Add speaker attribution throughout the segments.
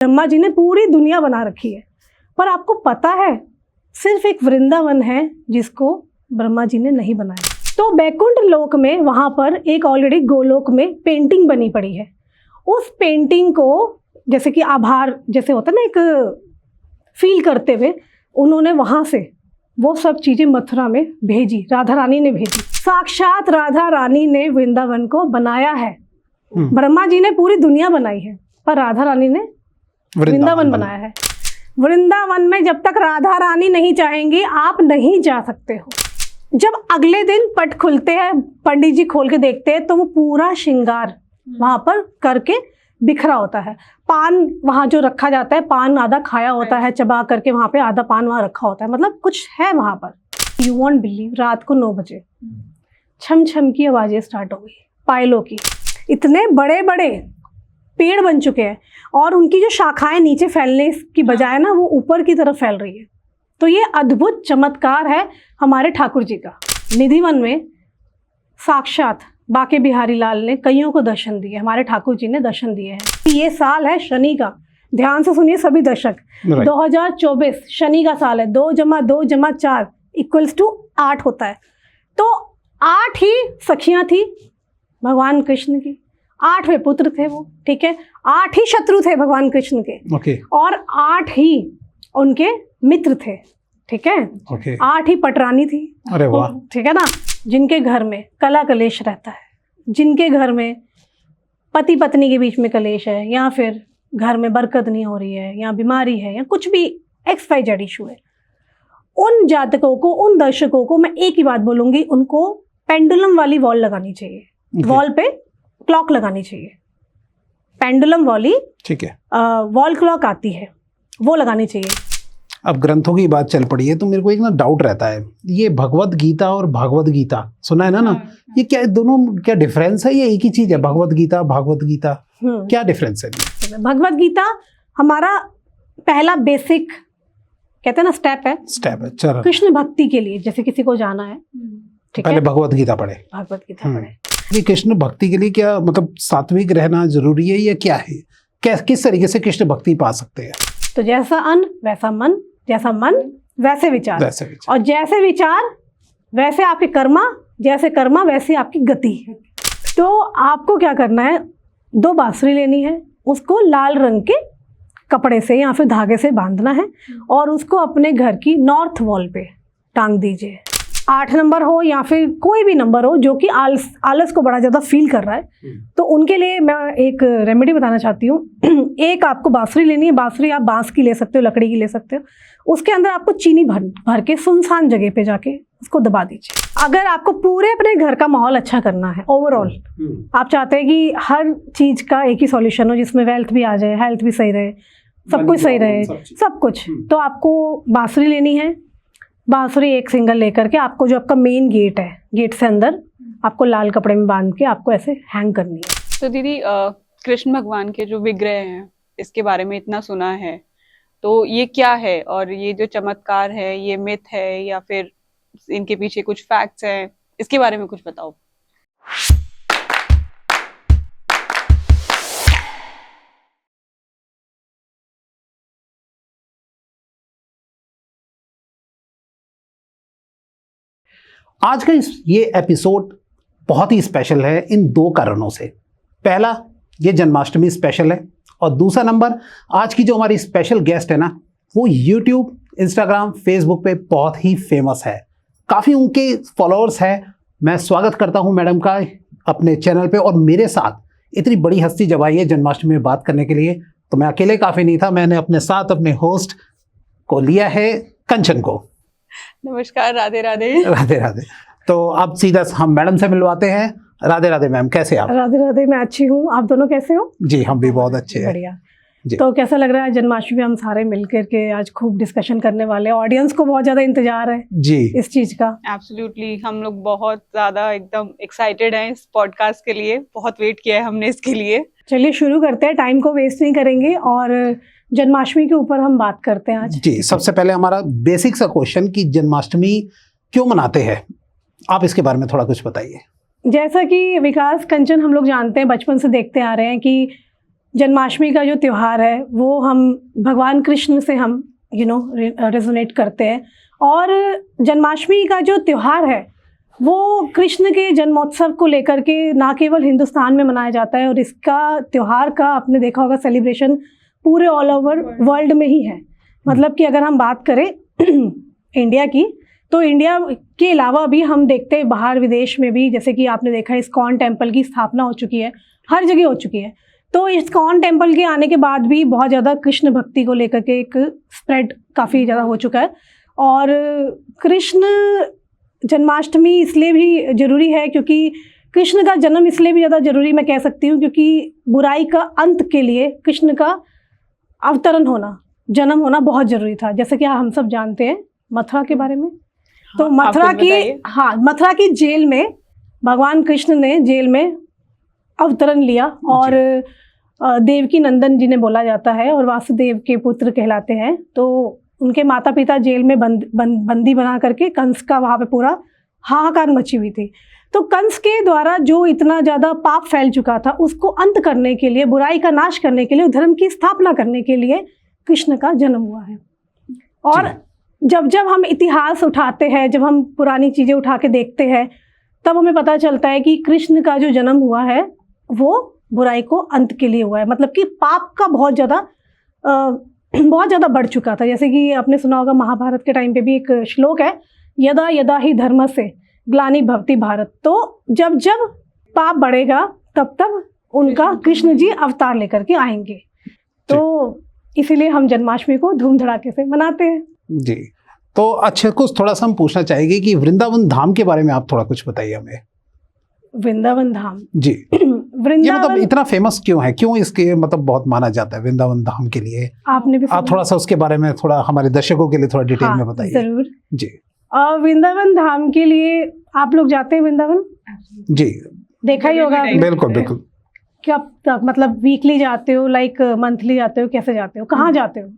Speaker 1: ब्रह्मा जी ने पूरी दुनिया बना रखी है, पर आपको पता है सिर्फ एक वृंदावन है जिसको ब्रह्मा जी ने नहीं बनाया। तो बैकुंठ लोक में वहाँ पर एक ऑलरेडी गोलोक में पेंटिंग बनी पड़ी है। उस पेंटिंग को जैसे कि आभार जैसे होता है ना, एक फील करते हुए उन्होंने वहाँ से वो सब चीज़ें मथुरा में भेजी, राधा रानी ने भेजी। साक्षात राधा रानी ने वृंदावन को बनाया है। ब्रह्मा जी ने पूरी दुनिया बनाई है, पर राधा रानी ने वृंदावन बनाया है। वृंदावन में जब तक राधा रानी नहीं चाहेंगी आप नहीं जा सकते हो। जब अगले दिन पट खुलते हैं, पंडित जी खोल के देखते हैं तो वो पूरा श्रृंगार वहाँ पर करके बिखरा होता है। पान वहाँ जो रखा जाता है, पान आधा खाया होता है चबा करके, वहाँ पे आधा पान वहाँ रखा होता है, मतलब कुछ है वहाँ पर। यू वॉन्ट बिलीव, रात को 9 बजे छम छम की आवाज़ें स्टार्ट हो गई, पायलों की। इतने बड़े बड़े पेड़ बन चुके हैं और उनकी जो शाखाएं नीचे फैलने की बजाय ना वो ऊपर की तरफ फैल रही है। तो ये अद्भुत चमत्कार है हमारे ठाकुर जी का। निधिवन में साक्षात बाके बिहारी लाल ने कईयों को दर्शन दिए, हमारे ठाकुर जी ने दर्शन दिए हैं। ये साल है शनि का, ध्यान से सुनिए सभी दर्शक। 2024 शनि का साल है। 2 + 2 + 4 = 8 होता है। तो 8 ही सखियां थी भगवान कृष्ण की, 8वें पुत्र थे वो, ठीक है। 8 ही शत्रु थे भगवान कृष्ण के, और 8 ही उनके मित्र थे, ठीक है। 8 ही पटरानी थी,
Speaker 2: अरे वाह,
Speaker 1: ठीक है ना। जिनके घर में कला कलेश रहता है, जिनके घर में पति पत्नी के बीच में कलेश है, या फिर घर में बरकत नहीं हो रही है, या बीमारी है, या कुछ भी XYZ इशू है, उन जातकों को, उन दर्शकों को मैं एक ही बात बोलूंगी, उनको पेंडुलम वाली वॉल लगानी चाहिए। वॉल पे क्लॉक लगानी चाहिए, पेंडुलम वाली,
Speaker 2: ठीक है,
Speaker 1: वॉल क्लॉक आती है, वो लगानी चाहिए।
Speaker 2: अब ग्रंथों की बात चल पड़ी है तो मेरे को एक ना डाउट रहता है, ये भगवत गीता और भागवत गीता सुना है ना, ये क्या दोनों क्या डिफरेंस है, ये एक ही चीज है? भगवत गीता भागवत गीता क्या डिफरेंस है?
Speaker 1: भगवत गीता हमारा पहला बेसिक कहते हैं ना स्टेप है,
Speaker 2: चलो
Speaker 1: कृष्ण भक्ति के लिए। जैसे किसी को जाना है, ठीक है,
Speaker 2: पहले भगवत गीता पढ़े,
Speaker 1: भगवत गीता पढ़े।
Speaker 2: ये कृष्ण भक्ति के लिए क्या मतलब सात्विक रहना जरूरी है या क्या है? किस तरीके से कृष्ण भक्ति पा सकते हैं?
Speaker 1: तो जैसा अन्न वैसा मन, जैसा मन वैसे विचार, और जैसे विचार वैसे आपके कर्मा, जैसे कर्मा वैसे आपकी गति। तो आपको क्या करना है, 2 बांसुरी लेनी है, उसको लाल रंग के कपड़े से या फिर धागे से बांधना है और उसको अपने घर की नॉर्थ वॉल पे टांग दीजिए। 8 नंबर हो या फिर कोई भी नंबर हो जो कि आलस को बड़ा ज़्यादा फील कर रहा है, तो उनके लिए मैं एक रेमेडी बताना चाहती हूँ। एक आपको बांसुरी लेनी है, बांसुरी आप बांस की ले सकते हो, लकड़ी की ले सकते हो। उसके अंदर आपको चीनी भर के सुनसान जगह पे जाके उसको दबा दीजिए। अगर आपको पूरे अपने घर का माहौल अच्छा करना है, ओवरऑल आप चाहते हैं कि हर चीज़ का एक ही सॉल्यूशन हो जिसमें वेल्थ भी आ जाए, हेल्थ भी सही रहे, सब कुछ सही रहे, सब कुछ, तो आपको बांसुरी लेनी है। बांसुरी एक सिंगल लेकर के आपको जो आपका मेन गेट है, गेट से अंदर आपको लाल कपड़े में बांध के आपको ऐसे हैंग करनी है।
Speaker 3: तो दीदी कृष्ण भगवान के जो विग्रह हैं, इसके बारे में इतना सुना है, तो ये क्या है और ये जो चमत्कार है ये मिथ है या फिर इनके पीछे कुछ फैक्ट्स हैं, इसके बारे में कुछ बताओ।
Speaker 2: आज का ये एपिसोड बहुत ही स्पेशल है इन 2 कारणों से। पहला, ये जन्माष्टमी स्पेशल है, और दूसरा नंबर, आज की जो हमारी स्पेशल गेस्ट है ना, वो यूट्यूब, इंस्टाग्राम, फेसबुक पे बहुत ही फेमस है, काफ़ी उनके फॉलोअर्स हैं। मैं स्वागत करता हूं मैडम का अपने चैनल पे, और मेरे साथ इतनी बड़ी हस्ती जब आई है जन्माष्टमी में बात करने के लिए, तो मैं अकेले काफ़ी नहीं था, मैंने अपने साथ अपने होस्ट को लिया है, कंचन को।
Speaker 3: नमस्कार, राधे राधे।
Speaker 2: राधे राधे। तो अब सीधा हम मैडम से मिलवाते हैं। राधे राधे मैम, कैसे आप?
Speaker 1: राधे राधे, मैं अच्छी हूँ, आप दोनों कैसे हो?
Speaker 2: जी हम भी बहुत अच्छे हैं।
Speaker 1: बढ़िया। तो कैसा लग रहा है जन्माष्टमी में हम सारे मिलकर के आज खूब डिस्कशन करने वाले हैं, ऑडियंस को बहुत ज्यादा इंतजार है जी इस चीज का।
Speaker 3: एब्सोल्युटली, हम लोग बहुत ज्यादा एकदम एक्साइटेड हैं इस पॉडकास्ट के लिए, बहुत वेट किया है हमने इसके लिए।
Speaker 1: चलिए शुरू करते हैं, टाइम को वेस्ट नहीं करेंगे और जन्माष्टमी के ऊपर हम बात करते हैं आज।
Speaker 2: जी, सबसे पहले हमारा बेसिक सा क्वेश्चन कि जन्माष्टमी क्यों मनाते हैं, आप इसके बारे में थोड़ा कुछ बताइए।
Speaker 1: जैसा कि विकास, कंचन, हम लोग जानते हैं, बचपन से देखते आ रहे हैं कि जन्माष्टमी का जो त्यौहार है वो हम भगवान कृष्ण से हम रेजोनेट करते हैं। और जन्माष्टमी का जो त्यौहार है वो कृष्ण के जन्मोत्सव को लेकर के ना केवल हिंदुस्तान में मनाया जाता है, और इसका त्यौहार का आपने देखा होगा सेलिब्रेशन पूरे ऑल ओवर वर्ल्ड में ही है। मतलब कि अगर हम बात करें इंडिया की, तो इंडिया के अलावा भी हम देखते हैं बाहर विदेश में भी, जैसे कि आपने देखा इस्कॉन टेम्पल की स्थापना हो चुकी है, हर जगह हो चुकी है। तो इस्कॉन टेम्पल के आने के बाद भी बहुत ज़्यादा कृष्ण भक्ति को लेकर के एक स्प्रेड काफ़ी ज़्यादा हो चुका है। और कृष्ण जन्माष्टमी इसलिए भी ज़रूरी है क्योंकि कृष्ण का जन्म इसलिए भी ज़्यादा ज़रूरी मैं कह सकती हूँ क्योंकि बुराई का अंत के लिए कृष्ण का अवतरण होना, जन्म होना बहुत ज़रूरी था। जैसे कि हम सब जानते हैं मथुरा के बारे में, तो मथुरा की जेल में भगवान कृष्ण ने जेल में अवतरण लिया, और देवकी नंदन जिन्हें बोला जाता है और वासुदेव के पुत्र कहलाते हैं। तो उनके माता पिता जेल में बंदी बना करके कंस का वहाँ पे पूरा हाहाकार मची हुई थी। तो कंस के द्वारा जो इतना ज़्यादा पाप फैल चुका था उसको अंत करने के लिए, बुराई का नाश करने के लिए, धर्म की स्थापना करने के लिए कृष्ण का जन्म हुआ है। और जब जब हम इतिहास उठाते हैं, जब हम पुरानी चीज़ें उठा के देखते हैं, तब हमें पता चलता है कि कृष्ण का जो जन्म हुआ है वो बुराई को अंत के लिए हुआ है। मतलब कि पाप का बहुत ज़्यादा बढ़ चुका था। जैसे कि आपने सुना होगा महाभारत के टाइम पे भी एक श्लोक है, यदा यदा ही धर्म से ग्लानि भवति भारत। तो जब जब पाप बढ़ेगा तब तब उनका कृष्ण जी अवतार लेकर के आएंगे। तो इसीलिए हम जन्माष्टमी को धूम धड़ाके से मनाते हैं
Speaker 2: जी। तो अच्छा, कुछ थोड़ा सा हम पूछना चाहेंगे कि वृंदावन धाम के बारे में आप थोड़ा कुछ बताइए हमें।
Speaker 1: वृंदावन धाम
Speaker 2: जी, ये मतलब इतना फेमस क्यों है, क्यों इसके मतलब बहुत माना जाता है वृंदावन धाम के लिए?
Speaker 1: आपने भी
Speaker 2: आप थोड़ा सा उसके बारे में थोड़ा हमारे दर्शकों के लिए थोड़ा डिटेल में बताइए।
Speaker 1: जरूर
Speaker 2: जी।
Speaker 1: वृंदावन धाम के लिए आप लोग जाते हैं वृंदावन?
Speaker 2: जी,
Speaker 1: देखा ही होगा।
Speaker 2: बिल्कुल बिल्कुल।
Speaker 1: कब तक, मतलब वीकली जाते हो, लाइक मंथली जाते हो, कैसे जाते हो, कहाँ जाते हो?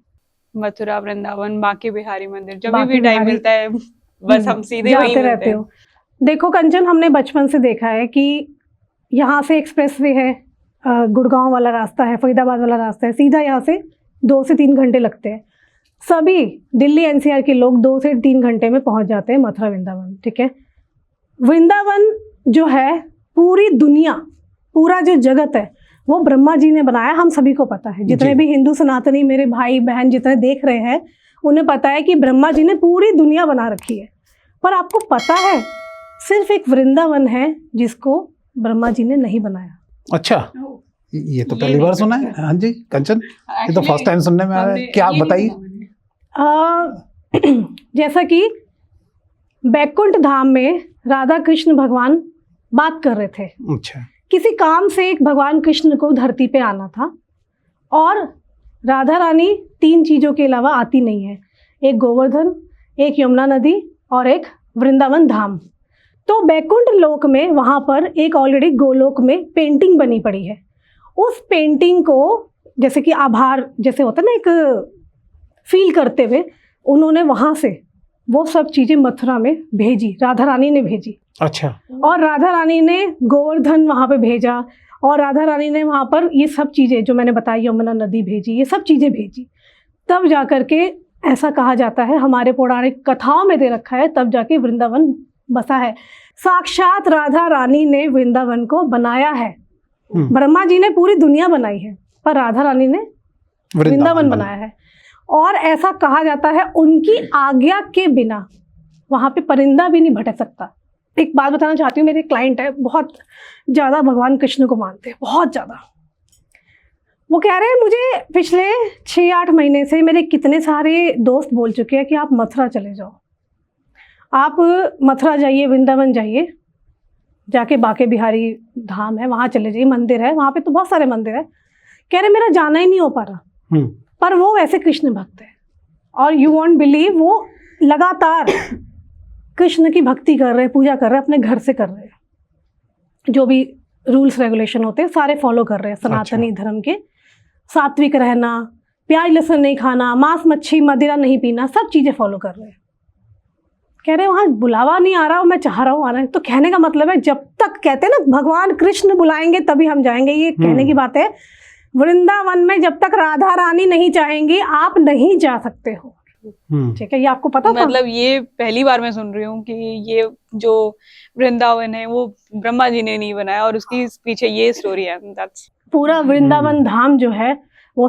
Speaker 3: मथुरा, वृंदावन, बांके बिहारी मंदिर, जब भी टाइम मिलता है बस हम सीधे वहीं
Speaker 1: जाते रहते हो। देखो कंचन, हमने बचपन से देखा है कि यहाँ से एक्सप्रेसवे है, गुड़गांव वाला रास्ता है, फरीदाबाद वाला रास्ता है, सीधा यहाँ से 2 से 3 घंटे लगते हैं। सभी दिल्ली एनसीआर के लोग 2 से 3 घंटे में पहुँच जाते हैं मथुरा वृंदावन। ठीक है, वृंदावन जो है पूरी दुनिया, पूरा जो जगत है वो ब्रह्मा जी ने बनाया, हम सभी को पता है। जितने भी हिंदू सनातनी मेरे भाई बहन जितने देख रहे हैं उन्हें पता है कि ब्रह्मा जी ने पूरी दुनिया बना रखी है। पर आपको पता है सिर्फ एक वृंदावन है जिसको ब्रह्मा जी ने नहीं बनाया।
Speaker 2: अच्छा, ये तो पहली बार सुना है। हाँ जी कंचन, ये तो फर्स्ट टाइम सुनने में आया। क्या आप बताइए।
Speaker 1: जैसा कि बैकुंठ धाम में राधा कृष्ण भगवान बात कर रहे थे।
Speaker 2: अच्छा।
Speaker 1: किसी काम से एक भगवान कृष्ण को धरती पे आना था, और राधा रानी 3 चीज़ों के अलावा आती नहीं है, एक गोवर्धन, एक यमुना नदी और एक वृंदावन धाम। तो बैकुंठ लोक में वहाँ पर एक ऑलरेडी गोलोक में पेंटिंग बनी पड़ी है। उस पेंटिंग को जैसे कि आभार जैसे होता है ना, एक फील करते हुए उन्होंने वहाँ से वो सब चीज़ें मथुरा में भेजी, राधा रानी ने भेजी।
Speaker 2: अच्छा।
Speaker 1: और राधा रानी ने गोवर्धन वहाँ पे भेजा, और राधा रानी ने वहाँ पर ये सब चीज़ें जो मैंने बताई, यमुना नदी भेजी, ये सब चीज़ें भेजी। तब जा कर के ऐसा कहा जाता है, हमारे पौराणिक कथाओं में दे रखा है, तब जाके वृंदावन बसा है। साक्षात राधा रानी ने वृंदावन को बनाया है। ब्रह्मा जी ने पूरी दुनिया बनाई है, पर राधा रानी ने वृंदावन बनाया है। और ऐसा कहा जाता है उनकी आज्ञा के बिना वहाँ पे परिंदा भी नहीं भटक सकता। एक बात बताना चाहती हूँ, मेरे क्लाइंट है, बहुत ज़्यादा भगवान कृष्ण को मानते हैं, बहुत ज़्यादा। वो कह रहे हैं मुझे पिछले 6-8 महीने से मेरे कितने सारे दोस्त बोल चुके हैं कि आप मथुरा चले जाओ, आप मथुरा जाइए, वृंदावन जाइए, जाके बांके बिहारी धाम है वहाँ चले जाइए, मंदिर है वहाँ पे, तो बहुत सारे मंदिर है। कह रहे मेरा जाना ही नहीं हो पा रहा। पर वो ऐसे कृष्ण भक्त है, और यू वॉन्ट बिलीव, वो लगातार कृष्ण की भक्ति कर रहे हैं, पूजा कर रहे हैं, अपने घर से कर रहे हैं, जो भी रूल्स रेगुलेशन होते हैं सारे फॉलो कर रहे हैं। सनातनी धर्म के, सात्विक रहना, प्याज लहसुन नहीं खाना, मांस मच्छी मदिरा नहीं पीना, सब चीज़ें फॉलो कर रहे हैं। कह रहे वहाँ बुलावा नहीं आ रहा और मैं चाह रहा हूँ आना। तो कहने का मतलब है जब तक कहते हैं ना भगवान कृष्ण बुलाएंगे तभी हम जाएंगे, ये कहने की बात है। वृंदावन में जब तक राधा रानी नहीं चाहेंगी आप नहीं जा सकते हो। ठीक है, ये आपको पता था?
Speaker 3: मतलब ये पहली बार मैं सुन रही हूँ कि ये जो वृंदावन है वो ब्रह्मा जी ने नहीं बनाया और उसकी पीछे ये स्टोरी है। That's
Speaker 1: पूरा वृंदावन धाम जो है वो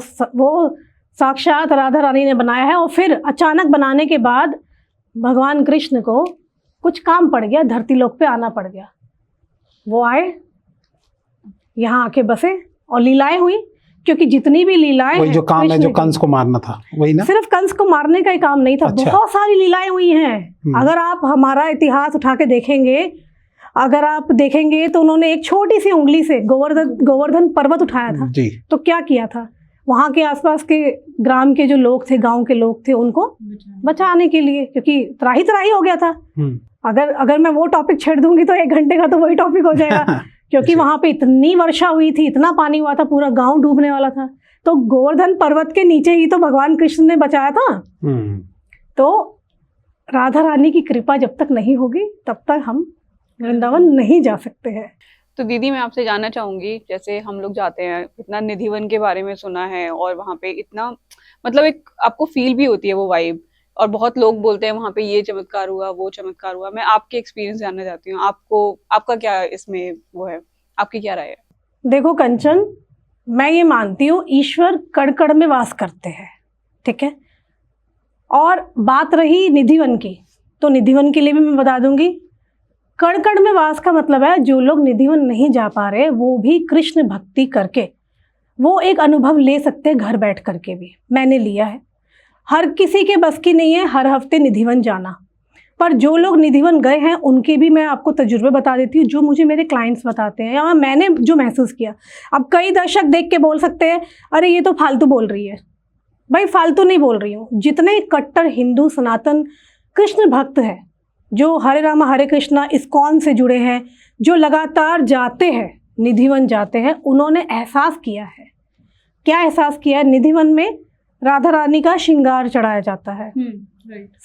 Speaker 1: साक्षात राधा रानी ने बनाया है। और फिर अचानक बनाने के बाद भगवान कृष्ण को कुछ काम पड़ गया, धरती लोक पे आना पड़ गया। वो आए, यहाँ आके बसे और लीलाएं हुई, क्योंकि जितनी भी लीलाएं
Speaker 2: वही जो काम है,
Speaker 1: कृष्ण
Speaker 2: जो
Speaker 1: की,
Speaker 2: कंस को मारना था, वही ना?
Speaker 1: सिर्फ कंस को मारने का ही काम नहीं था।
Speaker 2: अच्छा।
Speaker 1: बहुत सारी लीलाएं हुई हैं। अगर आप हमारा इतिहास उठा के देखेंगे, अगर आप देखेंगे तो उन्होंने एक छोटी सी उंगली से गोवर्धन पर्वत उठाया था।
Speaker 2: जी।
Speaker 1: तो क्या किया था, वहां के आसपास के ग्राम के जो लोग थे, गांव के लोग थे, उनको बचाने के लिए, क्योंकि त्राही त्राही हो गया था। अगर मैं वो टॉपिक छेड़ दूंगी तो 1 घंटे का तो वही टॉपिक हो जाएगा। क्योंकि वहां पे इतनी वर्षा हुई थी, इतना पानी हुआ था, पूरा गांव डूबने वाला था। तो गोवर्धन पर्वत के नीचे ही तो भगवान कृष्ण ने बचाया था। तो राधा रानी की कृपा जब तक नहीं होगी तब तक हम वृंदावन नहीं जा सकते हैं।
Speaker 3: तो दीदी मैं आपसे जानना चाहूंगी, जैसे हम लोग जाते हैं, इतना निधिवन के बारे में सुना है और वहां पे इतना मतलब एक आपको फील भी होती है वो वाइब, और बहुत लोग बोलते हैं वहां पे ये चमत्कार हुआ, वो चमत्कार हुआ। मैं आपके एक्सपीरियंस जानना चाहती हूँ, आपका क्या इसमें वो है, आपकी क्या राय है?
Speaker 1: देखो कंचन, मैं ये मानती हूँ ईश्वर कण कण में वास करते हैं, ठीक है। और बात रही निधिवन की, तो निधिवन के लिए भी मैं बता दूंगी, कण कण में वास का मतलब है जो लोग निधिवन नहीं जा पा रहे वो भी कृष्ण भक्ति करके वो एक अनुभव ले सकते हैं, घर बैठ करके भी। मैंने लिया है। हर किसी के बस की नहीं है हर हफ्ते निधिवन जाना, पर जो लोग निधिवन गए हैं उनके भी मैं आपको तजुर्बे बता देती हूँ, जो मुझे मेरे क्लाइंट्स बताते हैं या मैंने जो महसूस किया। अब कई दर्शक देख के बोल सकते हैं अरे ये तो फालतू बोल रही है। भाई फालतू नहीं बोल रही हूँ। जितने कट्टर हिंदू सनातन कृष्ण भक्त हैं, जो हरे रामा हरे कृष्णा इस्कॉन से जुड़े हैं, जो लगातार जाते हैं, निधिवन जाते हैं, उन्होंने एहसास किया है। क्या एहसास किया है? निधिवन में राधा रानी का श्रृंगार चढ़ाया जाता है।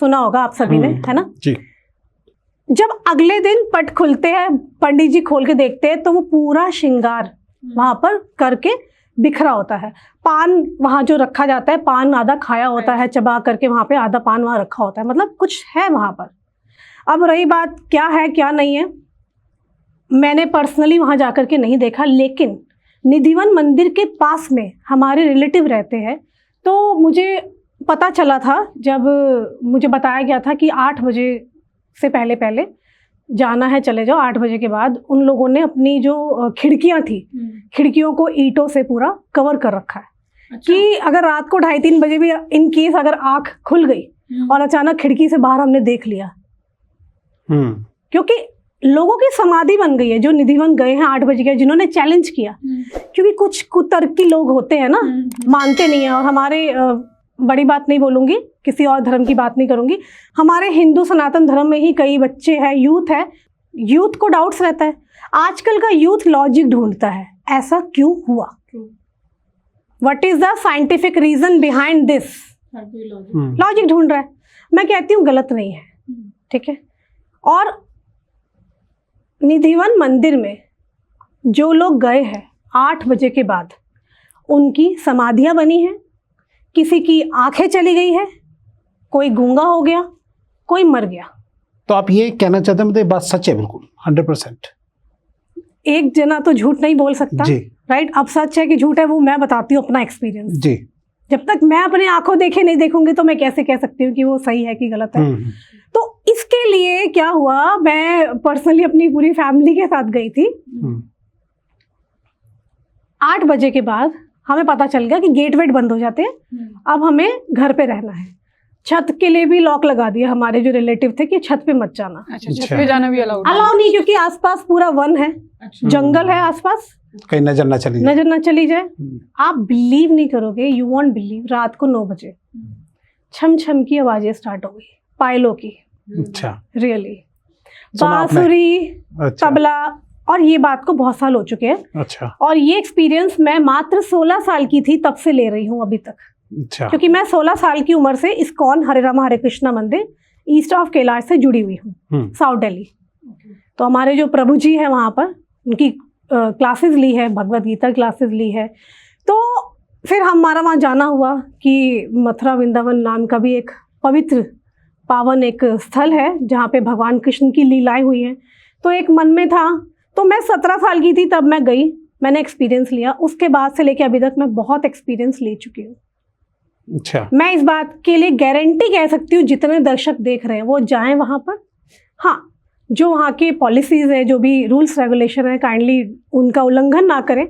Speaker 1: सुना होगा आप सभी ने, है ना
Speaker 2: जी।
Speaker 1: जब अगले दिन पट खुलते हैं, पंडित जी खोल के देखते हैं तो वो पूरा श्रृंगार वहां पर करके बिखरा होता है। पान वहां जो रखा जाता है, पान आधा खाया होता है चबा करके, वहां पे आधा पान वहां रखा होता है, मतलब कुछ है वहां पर। अब रही बात क्या है क्या नहीं है, मैंने पर्सनली वहां जाकर के नहीं देखा, लेकिन निधिवन मंदिर के पास में हमारे रिलेटिव रहते हैं, तो मुझे पता चला था, जब मुझे बताया गया था कि 8 बजे से पहले पहले जाना है, चले जाओ। 8 बजे के बाद उन लोगों ने अपनी जो खिड़कियां थी, खिड़कियों को ईंटों से पूरा कवर कर रखा है। अच्छा। कि अगर रात को 2:30-3 बजे भी इन केस अगर आँख खुल गई और अचानक खिड़की से बाहर हमने देख लिया, क्योंकि लोगों की समाधि बन गई है जो निधिवन गए हैं 8 बजे के, जिन्होंने चैलेंज किया। क्योंकि कुछ कुतर्की लोग होते हैं ना, मानते नहीं है। और हमारे बड़ी बात नहीं बोलूंगी, किसी और धर्म की बात नहीं करूंगी, हमारे हिंदू सनातन धर्म में ही कई बच्चे हैं, यूथ है, यूथ को डाउट्स रहता है। आजकल का यूथ लॉजिक ढूंढता है, ऐसा क्यों हुआ, what is the scientific reason behind this, logic ढूंढ रहा है। मैं कहती हूँ गलत नहीं है, ठीक है। और निधिवन मंदिर में जो लोग गए हैं 8 बजे के बाद, उनकी समाधियां बनी हैं, किसी की आंखें चली गई है, कोई गूंगा हो गया, कोई मर गया।
Speaker 2: तो आप ये कहना चाहते हैं, मतलब बात सच है बिल्कुल 100%?
Speaker 1: एक जना तो झूठ नहीं बोल सकता
Speaker 2: जी।
Speaker 1: राइट। अब सच है कि झूठ है वो मैं बताती हूँ अपना एक्सपीरियंस
Speaker 2: जी।
Speaker 1: जब तक मैं अपने आंखों देखे नहीं देखूंगी तो मैं कैसे कह सकती हूँ कि वो सही है कि गलत है। तो इसके लिए क्या हुआ, मैं पर्सनली अपनी पूरी फैमिली के साथ गई थी। 8 बजे के बाद हमें पता चल गया कि गेट वेट बंद हो जाते हैं, अब हमें घर पे रहना है। छत के लिए भी लॉक लगा दिया, हमारे जो रिलेटिव थे कि छत पे मत जाना।
Speaker 3: अच्छा, छत पे जाना भी अलाउ
Speaker 1: नहीं, क्योंकि आसपास पूरा वन है, जंगल है आसपास,
Speaker 2: कहीं नजर ना चली जाए।
Speaker 1: आप बिलीव नहीं करोगे, यू वॉन्ट बिलीव, रात को 9 बजे छम छम की आवाजें स्टार्ट हो गई, पायलों की।
Speaker 2: अच्छा,
Speaker 1: रियली, बांसुरी, तबला। और ये बात को बहुत साल हो चुके हैं।
Speaker 2: अच्छा।
Speaker 1: और ये एक्सपीरियंस मैं मात्र 16 साल की थी तब से ले रही हूँ अभी तक।
Speaker 2: अच्छा।
Speaker 1: क्योंकि मैं 16 साल की उम्र से इस्कॉन हरे रामा हरे कृष्णा मंदिर ईस्ट ऑफ कैलाश से जुड़ी हुई हूँ, साउथ दिल्ली। तो हमारे जो प्रभु जी हैं वहाँ पर, उनकी क्लासेस ली है, भगवत गीता क्लासेस ली है। तो फिर हमारा वहाँ जाना हुआ कि मथुरा वृंदावन नाम का भी एक पवित्र पावन एक स्थल है जहाँ पे भगवान कृष्ण की लीलाएं हुई हैं। तो एक मन में था, तो मैं 17 साल की थी तब मैं गई, मैंने एक्सपीरियंस लिया। उसके बाद से लेके अभी तक मैं बहुत एक्सपीरियंस ले चुकी हूँ।
Speaker 2: अच्छा,
Speaker 1: मैं इस बात के लिए गारंटी कह सकती हूँ जितने दर्शक देख रहे हैं वो जाएं वहाँ पर। हाँ, जो वहाँ के पॉलिसीज़ है, जो भी रूल्स रेगुलेशन है, काइंडली उनका उल्लंघन ना करें।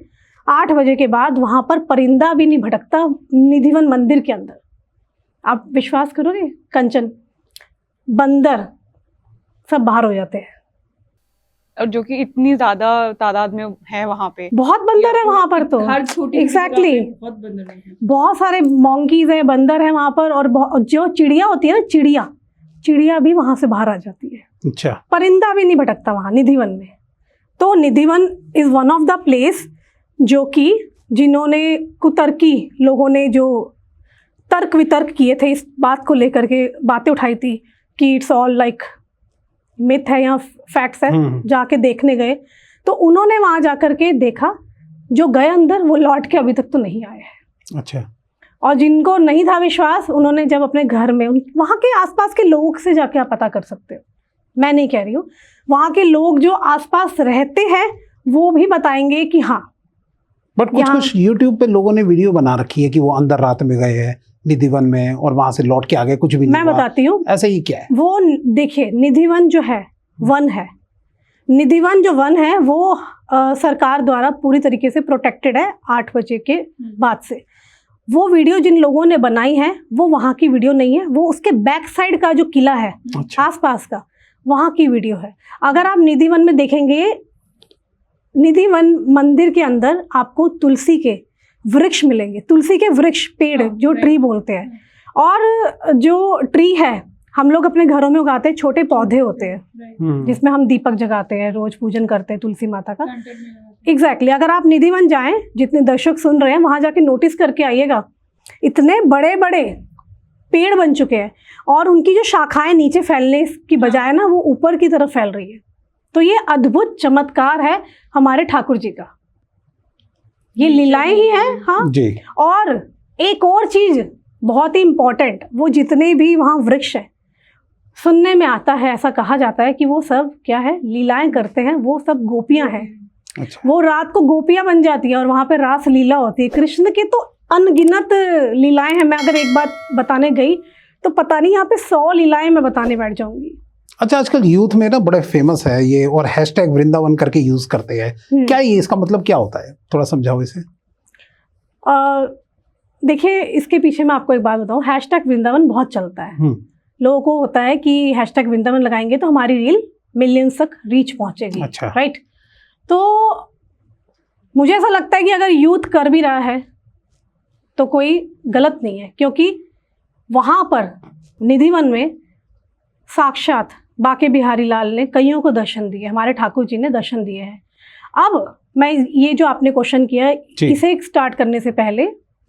Speaker 1: 8 बजे के बाद वहाँ पर परिंदा भी नहीं भटकता निधिवन मंदिर के अंदर। आप विश्वास करोगे कंचन, बंदर सब बाहर हो जाते हैं।
Speaker 3: और जो कि इतनी ज्यादा तादाद में है वहाँ पे,
Speaker 1: बहुत बंदर है वहाँ पर। तो
Speaker 4: हर छोटी
Speaker 1: Exactly.
Speaker 4: जगह पे बहुत बंदर हैं।
Speaker 1: बहुत सारे मॉन्कीज हैं, बंदर है वहाँ पर। और जो चिड़िया होती है ना, चिड़िया भी वहाँ से बाहर आ जाती है।
Speaker 2: अच्छा,
Speaker 1: परिंदा भी नहीं भटकता वहाँ निधिवन में। तो Nidhivan is one of the place जो कि जिन्होंने कुतर्की लोगों ने जो तर्क वितर्क किए थे इस बात को लेकर के, बातें उठाई थी कि इट्स ऑल लाइक मिथ है या फैक्ट्स है, जाके देखने गए। तो उन्होंने वहाँ जाकर के देखा, जो गए अंदर वो लौट के अभी तक तो नहीं आए हैं।
Speaker 2: अच्छा,
Speaker 1: और जिनको नहीं था विश्वास, उन्होंने जब अपने घर में वहाँ के आसपास के लोग से जाके आप पता कर सकते हो, मैं नहीं कह रही हूँ, वहाँ के लोग जो आसपास रहते हैं वो भी बताएंगे कि हाँ।
Speaker 2: बट कुछ YouTube पे लोगों ने वीडियो बना रखी है कि वो अंदर रात में गए हैं निधिवन में और वहां से लौट के आ गए, कुछ भी नहीं
Speaker 1: मैं
Speaker 2: हुआ।
Speaker 1: बताती हूँ
Speaker 2: ऐसे ही क्या है
Speaker 1: वो। देखिए, निधिवन जो है वन है, निधिवन जो वन है वो सरकार द्वारा पूरी तरीके से प्रोटेक्टेड है 8 बजे के बाद से। वो वीडियो जिन लोगों ने बनाई है वो वहाँ की वीडियो नहीं है, वो उसके बैक साइड का जो किला है
Speaker 2: अच्छा,
Speaker 1: आसपास का, वहाँ की वीडियो है। अगर आप निधिवन में देखेंगे, निधिवन मंदिर के अंदर आपको तुलसी के वृक्ष मिलेंगे, तुलसी के वृक्ष, पेड़ जो ट्री बोलते हैं। और जो ट्री है हम लोग अपने घरों में उगाते हैं, छोटे पौधे होते हैं जिसमें हम दीपक जगाते हैं, रोज पूजन करते हैं तुलसी माता का। एग्जैक्टली, अगर आप निधिवन जाएं, जितने दर्शक सुन रहे हैं वहां जाके नोटिस करके आइएगा, इतने बड़े बड़े पेड़ बन चुके हैं और उनकी जो शाखाएं नीचे फैलने की बजाय ना वो ऊपर की तरफ फैल रही है। तो ये अद्भुत चमत्कार है हमारे ठाकुर जी का, ये लीलाएं ही हैं। हाँ
Speaker 2: जी।
Speaker 1: और एक और चीज बहुत ही इम्पोर्टेंट, वो जितने भी वहाँ वृक्ष है, सुनने में आता है, ऐसा कहा जाता है कि वो सब क्या है, लीलाएं करते हैं, वो सब गोपियां हैं।
Speaker 2: अच्छा,
Speaker 1: वो रात को गोपियां बन जाती है और वहाँ पे रास लीला होती है। कृष्ण की तो अनगिनत लीलाएं हैं। मैं अगर एक बात बताने गई तो पता नहीं यहाँ पे 100 लीलाएं मैं बताने बैठ जाऊंगी।
Speaker 2: अच्छा, आजकल यूथ में ना बड़े फेमस है ये, और हैशटैग वृंदावन करके यूज करते हैं। क्या ये, इसका मतलब क्या होता है, थोड़ा समझाओ इसे।
Speaker 1: देखिए, इसके पीछे मैं आपको एक बात बताऊं, हैशटैग वृंदावन बहुत चलता है। लोगों को होता है कि हैशटैग वृंदावन लगाएंगे तो हमारी रील मिलियंस तक रीच पहुंचेगी।
Speaker 2: अच्छा,
Speaker 1: राइट। तो मुझे ऐसा लगता है कि अगर यूथ कर भी रहा है तो कोई गलत नहीं है, क्योंकि वहाँ पर निधिवन में साक्षात बाके बिहारी लाल ने कईयों को दर्शन दिए, हमारे ठाकुर जी ने दर्शन दिए हैं। अब मैं ये जो आपने क्वेश्चन किया है, इसे स्टार्ट करने से पहले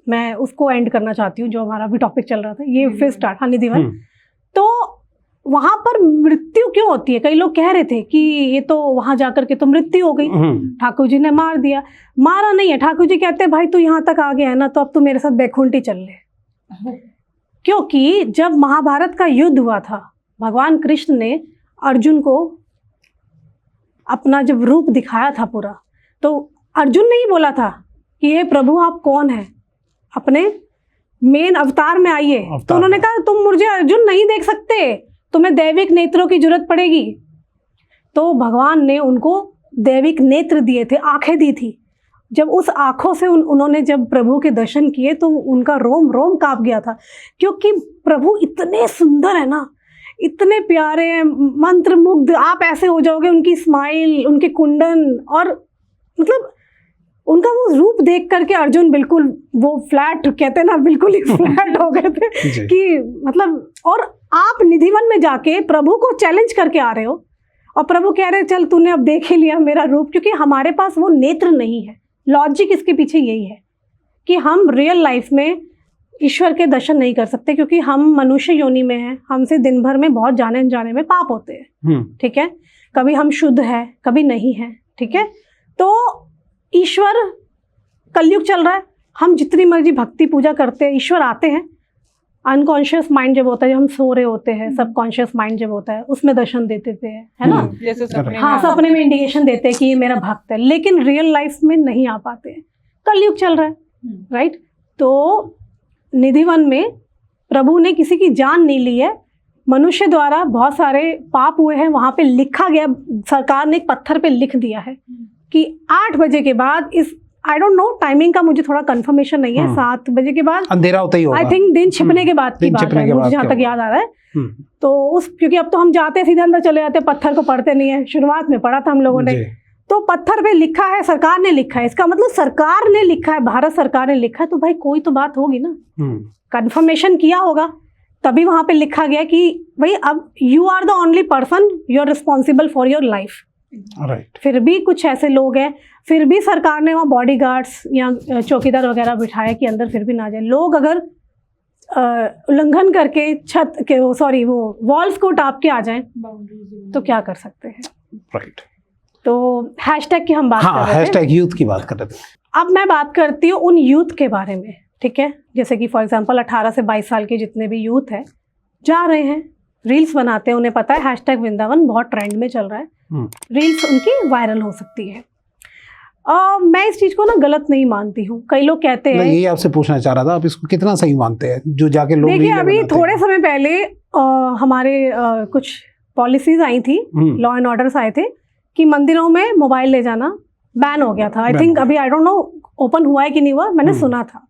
Speaker 1: मैं उसको एंड करना चाहती हूँ, जो हमारा भी टॉपिक चल रहा था, ये फिर स्टार्ट। हाँ, निधिवन। तो वहाँ पर मृत्यु क्यों होती है? कई लोग कह रहे थे कि ये तो वहाँ जाकर के तो मृत्यु हो गई, ठाकुर जी ने मार दिया। मारा नहीं है, ठाकुर जी कहते हैं भाई तू यहाँ तक आ गया है ना, तो अब तू मेरे साथ बैकुंठी चल ले। क्योंकि जब महाभारत का युद्ध हुआ था, भगवान कृष्ण ने अर्जुन को अपना जब रूप दिखाया था पूरा, तो अर्जुन ने ही बोला था कि हे प्रभु आप कौन हैं, अपने मेन अवतार में आइए। तो उन्होंने कहा तुम मुझे अर्जुन नहीं देख सकते, तुम्हें दैविक नेत्रों की जरूरत पड़ेगी। तो भगवान ने उनको दैविक नेत्र दिए थे, आंखें दी थी। जब उस आंखों से उन्होंने जब प्रभु के दर्शन किए तो उनका रोम रोम कांप गया था, क्योंकि प्रभु इतने सुंदर है ना, इतने प्यारे हैं, मंत्र मुग्ध, आप ऐसे हो जाओगे। उनकी स्माइल, उनके कुंडन, और मतलब उनका वो रूप देख करके अर्जुन बिल्कुल वो फ्लैट कहते हैं ना, बिल्कुल ही फ्लैट हो गए थे कि मतलब। और आप निधिवन में जाके प्रभु को चैलेंज करके आ रहे हो और प्रभु कह रहे चल तूने अब देख ही लिया मेरा रूप, क्योंकि हमारे पास वो नेत्र नहीं है। लॉजिक इसके पीछे यही है कि हम रियल लाइफ में ईश्वर के दर्शन नहीं कर सकते, क्योंकि हम मनुष्य योनि में हैं, हमसे दिन भर में बहुत जाने अनजाने में पाप होते हैं। ठीक है, कभी हम शुद्ध है, कभी नहीं है। ठीक है, तो ईश्वर, कलयुग चल रहा है, हम जितनी मर्जी भक्ति पूजा करते हैं, ईश्वर आते हैं। अनकॉन्शियस माइंड जब होता है, जब हम सो रहे होते हैं, सबकॉन्शियस माइंड जब होता है, उसमें दर्शन दे देते हैं, है ना।
Speaker 3: जैसे सपने
Speaker 1: हाँ,
Speaker 3: में
Speaker 1: सपने में इंडिकेशन देते हैं कि ये मेरा भक्त है, लेकिन रियल लाइफ में नहीं आ पाते हैं। कलयुग चल रहा है, राइट। तो निधिवन में प्रभु ने किसी की जान नहीं ली है, मनुष्य द्वारा बहुत सारे पाप हुए हैं। वहाँ पे लिखा गया, सरकार ने एक पत्थर पे लिख दिया है कि 8 बजे के बाद, इस आई डोंट नो टाइमिंग का मुझे थोड़ा कंफर्मेशन नहीं है, 7 बजे के बाद
Speaker 2: अंधेरा होता ही होगा।
Speaker 1: आई थिंक दिन छिपने के बाद की
Speaker 2: दिन
Speaker 1: बात
Speaker 2: छिपने
Speaker 1: है,
Speaker 2: के
Speaker 1: मुझे
Speaker 2: बाद
Speaker 1: जहाँ
Speaker 2: क्या
Speaker 1: तक याद आ रहा है।
Speaker 2: हम्म,
Speaker 1: तो उस, क्योंकि अब तो हम जाते हैं सीधे अंदर चले जाते हैं, पत्थर को पढ़ते नहीं है। शुरुआत में पढ़ा था हम लोगों ने,
Speaker 2: जी।
Speaker 1: तो पत्थर पे लिखा है, सरकार ने लिखा है, इसका मतलब सरकार ने लिखा है, भारत सरकार ने लिखा है, तो भाई कोई तो बात होगी ना, कंफर्मेशन किया होगा, तभी वहां पे लिखा गया कि भाई अब you are the only person, you are responsible for your life.
Speaker 2: Right.
Speaker 1: फिर भी कुछ ऐसे लोग हैं, फिर भी सरकार ने वहाँ बॉडीगार्ड्स या चौकीदार वगैरह बिठाया कि अंदर फिर भी ना जाए। लोग अगर उल्लंघन करके छत के वो वॉल्स को टाप के आ जाएं तो क्या कर सकते हैं।
Speaker 2: राइट।
Speaker 1: तो हैशटैग की हम बात कर
Speaker 2: हाँ,
Speaker 1: रहे थे।
Speaker 2: हैशटैग यूथ की बात कर रहे थे।
Speaker 1: अब मैं बात करती हूँ उन यूथ के बारे में, ठीक है। जैसे कि फॉर एग्जांपल 18 से 22 साल के जितने भी यूथ हैं, जा रहे हैं, रील्स बनाते हैं, उन्हें पता है हैशटैग वृंदावन बहुत ट्रेंड में चल रहा है, रील्स उनकी वायरल हो सकती है। मैं इस चीज़ को ना गलत नहीं मानती हूँ। कई लोग कहते हैं,
Speaker 2: यही आपसे पूछना चाह रहा था, आप इसको कितना सही मानते हैं जो जाके लोग
Speaker 1: देखिए
Speaker 2: रीलें
Speaker 1: अभी
Speaker 2: बनाते
Speaker 1: थोड़े
Speaker 2: हैं?
Speaker 1: समय पहले हमारे कुछ पॉलिसीज आई थी, लॉ एंड ऑर्डर्स आए थे कि मंदिरों में मोबाइल ले जाना बैन हो गया था। आई
Speaker 2: Ban
Speaker 1: थिंक
Speaker 2: हो
Speaker 1: अभी आई डोंट नो ओपन हुआ है कि नहीं हुआ, मैंने सुना था।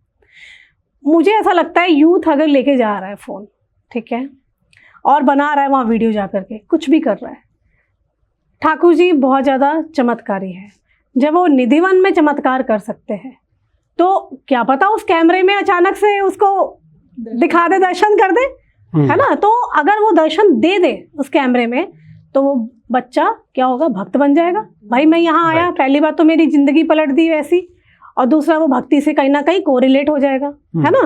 Speaker 1: मुझे ऐसा लगता है यूथ अगर लेके जा रहा है फ़ोन, ठीक है, और बना रहा है वहाँ वीडियो जा करके, कुछ भी कर रहा है, ठाकुर जी बहुत ज़्यादा चमत्कारी है। जब वो निधिवन में चमत्कार कर सकते हैं, तो क्या पता उस कैमरे में अचानक से उसको दिखा दे, दर्शन कर दे, है ना। तो अगर वो दर्शन दे दे उस कैमरे में, तो वो बच्चा क्या होगा, भक्त बन जाएगा। भाई मैं यहाँ आया,
Speaker 2: Right.
Speaker 1: पहली बात तो मेरी जिंदगी पलट दी वैसी, और दूसरा वो भक्ति से कहीं ना कहीं कोरिलेट हो जाएगा, है ना।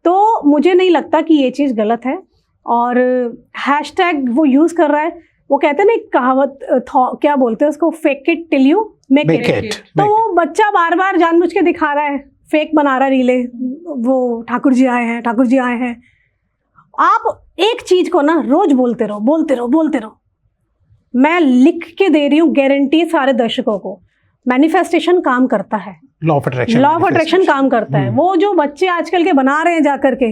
Speaker 1: तो मुझे नहीं लगता कि ये चीज़ गलत है। और हैशटैग वो यूज़ कर रहा है, वो कहते हैं ना एक कहावत, क्या बोलते हैं उसको, fake it till you make
Speaker 2: Make
Speaker 1: it.
Speaker 2: it,
Speaker 1: तो
Speaker 2: make
Speaker 1: वो बच्चा बार बार जानबूझ के दिखा रहा है, फेक बना रहा है रीले, वो ठाकुर जी आए हैं, ठाकुर जी आए हैं। आप एक चीज को ना रोज बोलते रहो, बोलते रहो, बोलते रहो। मैं लिख के दे रही हूँ, गारंटी सारे दर्शकों को, मैनिफेस्टेशन काम करता है,
Speaker 2: law of attraction,
Speaker 1: law of attraction काम करता है। वो जो बच्चे आजकल के बना रहे हैं जाकर के,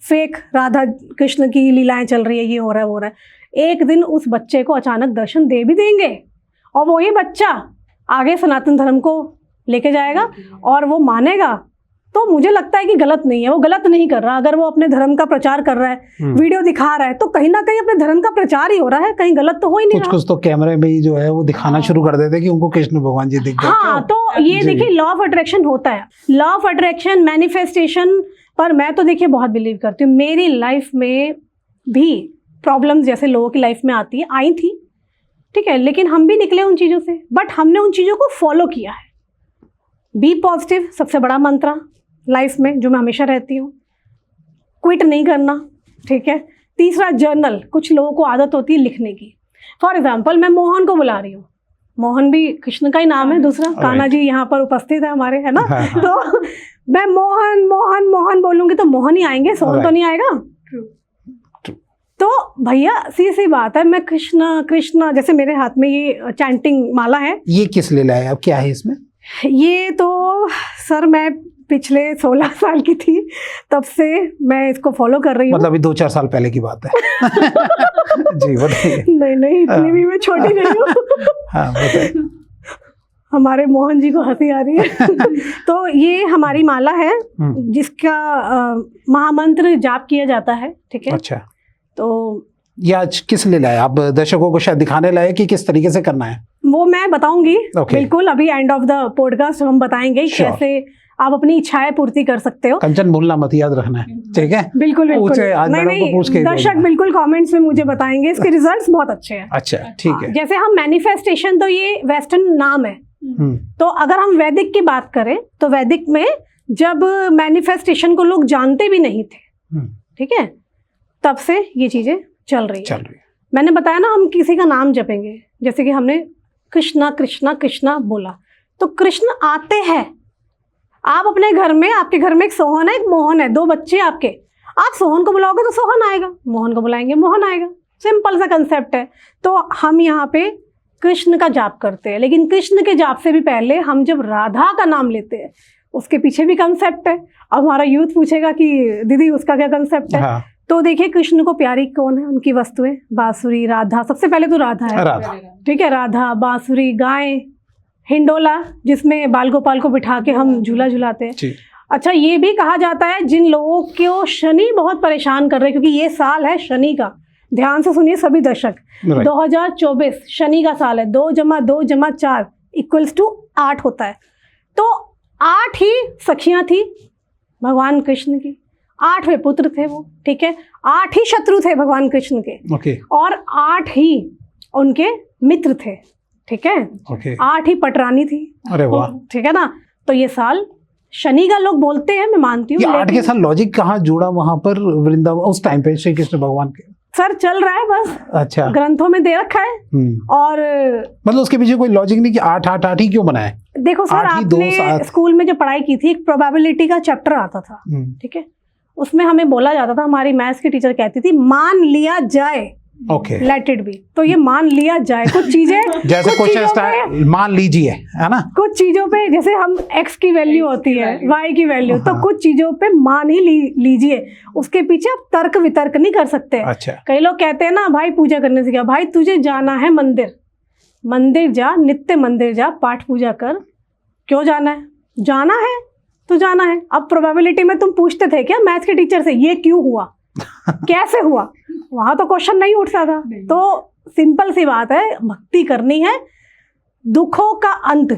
Speaker 1: फेक राधा कृष्ण की लीलाएं चल रही है, ये हो रहा है, वो हो रहा है, एक दिन उस बच्चे को अचानक दर्शन दे भी देंगे, और वही बच्चा आगे सनातन धर्म को लेके जाएगा और वो मानेगा। तो मुझे लगता है कि गलत नहीं है, वो गलत नहीं कर रहा। अगर वो अपने धर्म का प्रचार कर रहा है, वीडियो दिखा रहा है, तो कहीं ना कहीं अपने धर्म का प्रचार ही हो रहा है, कहीं गलत तो हो ही नहीं रहा।
Speaker 2: कुछ तो कैमरे में ही जो है वो दिखाना शुरू कर देते कि उनको कृष्ण भगवान जी दिख गए।
Speaker 1: हाँ, तो ये
Speaker 2: जी।
Speaker 1: देखिए लॉ ऑफ अट्रैक्शन होता है, लॉ ऑफ अट्रैक्शन, मैनिफेस्टेशन पर मैं तो देखिए बहुत बिलीव करती हूँ। मेरी लाइफ में भी प्रॉब्लम्स जैसे लोगों की लाइफ में आती है, आई थी, ठीक है, लेकिन हम भी निकले उन चीज़ों से, बट हमने उन चीज़ों को फॉलो किया है। बी पॉजिटिव सबसे बड़ा मंत्र लाइफ में जो मैं हमेशा रहती हूँ, क्विट नहीं करना, ठीक है। तीसरा जर्नल, कुछ लोगों को आदत होती है लिखने की। फॉर एग्जाम्पल मैं मोहन को बुला रही हूँ, मोहन भी कृष्ण का ही नाम है, दूसरा कान्हा जी यहाँ पर उपस्थित है हमारे, है ना। तो मैं मोहन मोहन मोहन बोलूंगी तो मोहन ही आएंगे, सोहन तो नहीं आएगा। तो भैया सी बात है, मैं कृष्ण कृष्ण, जैसे मेरे हाथ में ये चैंटिंग माला है,
Speaker 2: ये किस लीला है, अब क्या है इसमें?
Speaker 1: ये तो सर मैं पिछले 16 साल की थी तब से मैं इसको फॉलो कर रही हूँ।
Speaker 2: मतलब अभी 2-4 साल पहले की बात है। जी बताइए।
Speaker 1: नहीं इतनी भी मैं छोटी नहीं हूँ।
Speaker 2: हाँ बताइए।
Speaker 1: हमारे मोहन जी को हंसी आ रही है। तो ये हमारी माला है जिसका महामंत्र जाप किया जाता है, ठीक है।
Speaker 2: अच्छा,
Speaker 1: तो
Speaker 2: ये आज किस लीला है, आप दर्शकों को शायद दिखाने लाए कि किस तरीके से करना है?
Speaker 1: वो मैं बताऊंगी,
Speaker 2: Okay.
Speaker 1: बिल्कुल अभी एंड ऑफ द पॉडकास्ट हम बताएंगे
Speaker 2: Sure.
Speaker 1: कैसे आप अपनी इच्छाएं पूर्ति कर सकते हो।
Speaker 2: कंचन भूलना मत, याद रखना है, ठीक है।
Speaker 1: बिल्कुल
Speaker 2: पूछे, आज मैडम को पूछ के ही
Speaker 1: दर्शक
Speaker 2: भेजना।
Speaker 1: बिल्कुल कमेंट्स में मुझे बताएंगे, इसके रिजल्ट्स बहुत अच्छे हैं।
Speaker 2: अच्छा ठीक है।
Speaker 1: जैसे हम मैनिफेस्टेशन, तो ये वेस्टर्न नाम है, तो अगर हम वैदिक की बात करें तो वैदिक में जब मैनिफेस्टेशन को लोग जानते भी नहीं थे, ठीक है, तब से ये चीजें चल रही है। मैंने बताया ना, हम किसी का नाम जपेंगे, जैसे कि हमने कृष्णा कृष्णा कृष्णा बोला, तो कृष्ण आते हैं। आप अपने घर में, आपके घर में एक सोहन है, एक मोहन है, 2 बच्चे आपके, आप सोहन को बुलाओगे तो सोहन आएगा, मोहन को बुलाएंगे मोहन आएगा। सिंपल सा कंसेप्ट है। तो हम यहाँ पे कृष्ण का जाप करते हैं, लेकिन कृष्ण के जाप से भी पहले हम जब राधा का नाम लेते हैं उसके पीछे भी कंसेप्ट है। अब हमारा यूथ पूछेगा कि दीदी उसका क्या कंसेप्ट है?
Speaker 2: हाँ।
Speaker 1: तो देखिए कृष्ण को प्यारी कौन है, उनकी वस्तुएं, बांसुरी, राधा, सबसे पहले तो राधा है,
Speaker 2: राधा,
Speaker 1: ठीक है, राधा, बांसुरी, गाय, हिंडोला जिसमें बाल गोपाल को बिठा के हम झूला झुलाते हैं। अच्छा, ये भी कहा जाता है जिन लोगों को शनि बहुत परेशान कर रहे हैं, क्योंकि ये साल है शनि का, ध्यान से सुनिए सभी दर्शक, 2024 शनि का साल है, 2 + 2 + 4 = 8 होता है। तो 8 ही सखियां थी भगवान कृष्ण की, 8वें पुत्र थे वो, ठीक है, 8 ही शत्रु थे भगवान कृष्ण के, और 8 ही उनके मित्र थे, ठीक है, 8 ही पटरानी थी।
Speaker 2: अरे वाह,
Speaker 1: ठीक है ना। तो ये साल शनि का लोग बोलते हैं, मैं मानती हूँ।
Speaker 2: 8 के साथ लॉजिक कहाँ जुड़ा वहां पर वृंदावन उस टाइम पे श्री कृष्ण भगवान के?
Speaker 1: सर चल रहा है बस,
Speaker 2: अच्छा,
Speaker 1: ग्रंथों में दे रखा है। और
Speaker 2: मतलब उसके पीछे कोई लॉजिक नहीं कि 8 ही क्यों बनाए?
Speaker 1: देखो सर, आपने स्कूल में जो पढ़ाई की थी, एक प्रोबेबिलिटी का चैप्टर आता था, ठीक है, उसमें हमें बोला जाता था, हमारी मैथ्स की टीचर कहती थी मान लिया जाए, लेट इट बी। तो ये मान लिया जाए, कुछ चीजें
Speaker 2: जैसे क्वेश्चन मान लीजिए, है ना,
Speaker 1: कुछ चीजों पे जैसे हम x की वैल्यू होती है, y की वैल्यू, तो कुछ चीजों पे मान ही लीजिए, उसके पीछे आप तर्क वितर्क नहीं कर सकते।
Speaker 2: अच्छा।
Speaker 1: कई लोग कहते हैं ना, भाई पूजा करने से क्या, भाई तुझे जाना है मंदिर, मंदिर जा, नित्य मंदिर जा, पाठ पूजा कर, क्यों जाना है? जाना है तो जाना है। अब प्रोबेबिलिटी में तुम पूछते थे क्या मैथ्स के टीचर से, ये क्यों हुआ, कैसे हुआ? वहां तो क्वेश्चन नहीं उठता था। तो सिंपल सी बात है, भक्ति करनी है, दुखों का अंत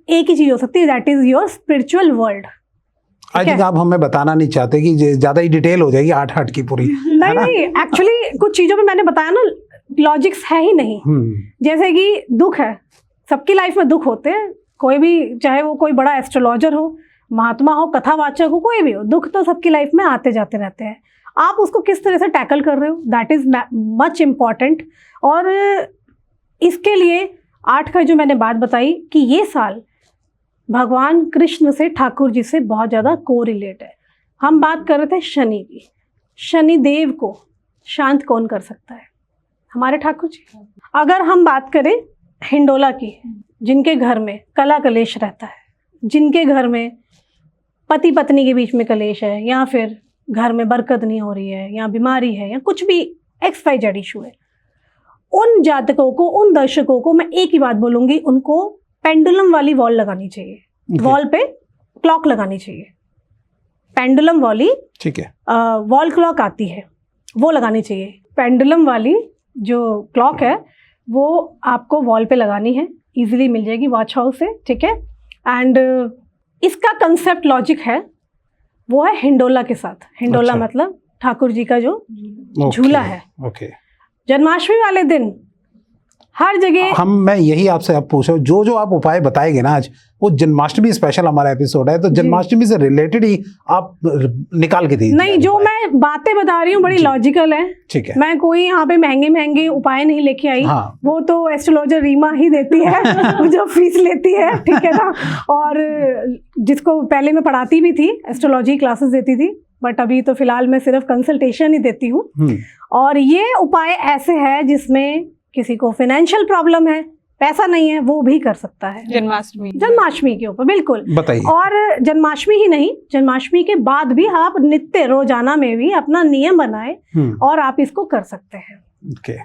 Speaker 1: एक ही चीज हो सकती है, that is your spiritual world.
Speaker 2: I think आप हमें बताना नहीं चाहते कि ज्यादा ही डिटेल हो जाएगी 8 की पूरी।
Speaker 1: नहीं, एक्चुअली कुछ चीजों पे मैंने बताया ना, लॉजिक्स है ही नहीं। जैसे कि दुख है, सबकी लाइफ में दुख होते हैं, कोई भी, चाहे वो कोई बड़ा एस्ट्रोलॉजर हो, महात्मा हो, कथावाचक हो, कोई भी हो, दुख तो सबकी लाइफ में आते जाते रहते हैं। आप उसको किस तरह से टैकल कर रहे हो, दैट इज मच इम्पॉर्टेंट। और इसके लिए 8 का जो मैंने बात बताई कि ये साल भगवान कृष्ण से, ठाकुर जी से बहुत ज़्यादा कोरिलेट है। हम बात कर रहे थे शनि की, शनि देव को शांत कौन कर सकता है? हमारे ठाकुर जी। अगर हम बात करें हिंडोला की, जिनके घर में कला कलेश रहता है, जिनके घर में पति पत्नी के बीच में कलेश है, या फिर घर में बरकत नहीं हो रही है, या बीमारी है, या कुछ भी XYZ इशू है, उन जातकों को, उन दर्शकों को मैं एक ही बात बोलूंगी, उनको पेंडुलम वाली वॉल लगानी चाहिए। वॉल पे क्लॉक लगानी चाहिए, पेंडुलम वाली, ठीक है, वॉल क्लॉक आती है, वो लगानी चाहिए। पेंडुलम वाली जो क्लॉक है वो आपको वॉल पे लगानी है, इजीली मिल जाएगी वॉच हाउस से, ठीक है। एंड इसका कंसेप्ट लॉजिक है, वो है हिंडोला के साथ। हिंडोला मतलब ठाकुर जी का जो झूला है। जन्माष्टमी वाले दिन हर जगह
Speaker 2: मैं यही आपसे आप पूछो, जो आप उपाय बताएंगे ना आज, वो जन्माष्टमी स्पेशल हमारा एपिसोड है, तो जन्माष्टमी से रिलेटेड ही आप निकाल के दीजिए।
Speaker 1: नहीं, जो मैं बातें बता रही हूँ बड़ी लॉजिकल है, ठीक है। मैं कोई यहाँ पे महंगे उपाय नहीं लेके आई। हाँ। वो तो एस्ट्रोलॉजर रीमा ही देती है जो फीस लेती है, ठीक है ना। और जिसको पहले मैं पढ़ाती भी थी, एस्ट्रोलॉजी क्लासेस देती थी, बट अभी तो फिलहाल मैं सिर्फ कंसल्टेशन ही देती हूँ। और ये उपाय ऐसे है जिसमें किसी को फाइनेंशियल प्रॉब्लम है, पैसा नहीं है, वो भी कर सकता है जन्माष्टमी के ऊपर, बिल्कुल बताइए। और जन्माष्टमी ही नहीं, जन्माष्टमी के बाद भी आप नित्य रोजाना में भी अपना नियम बनाए और आप इसको कर सकते हैं।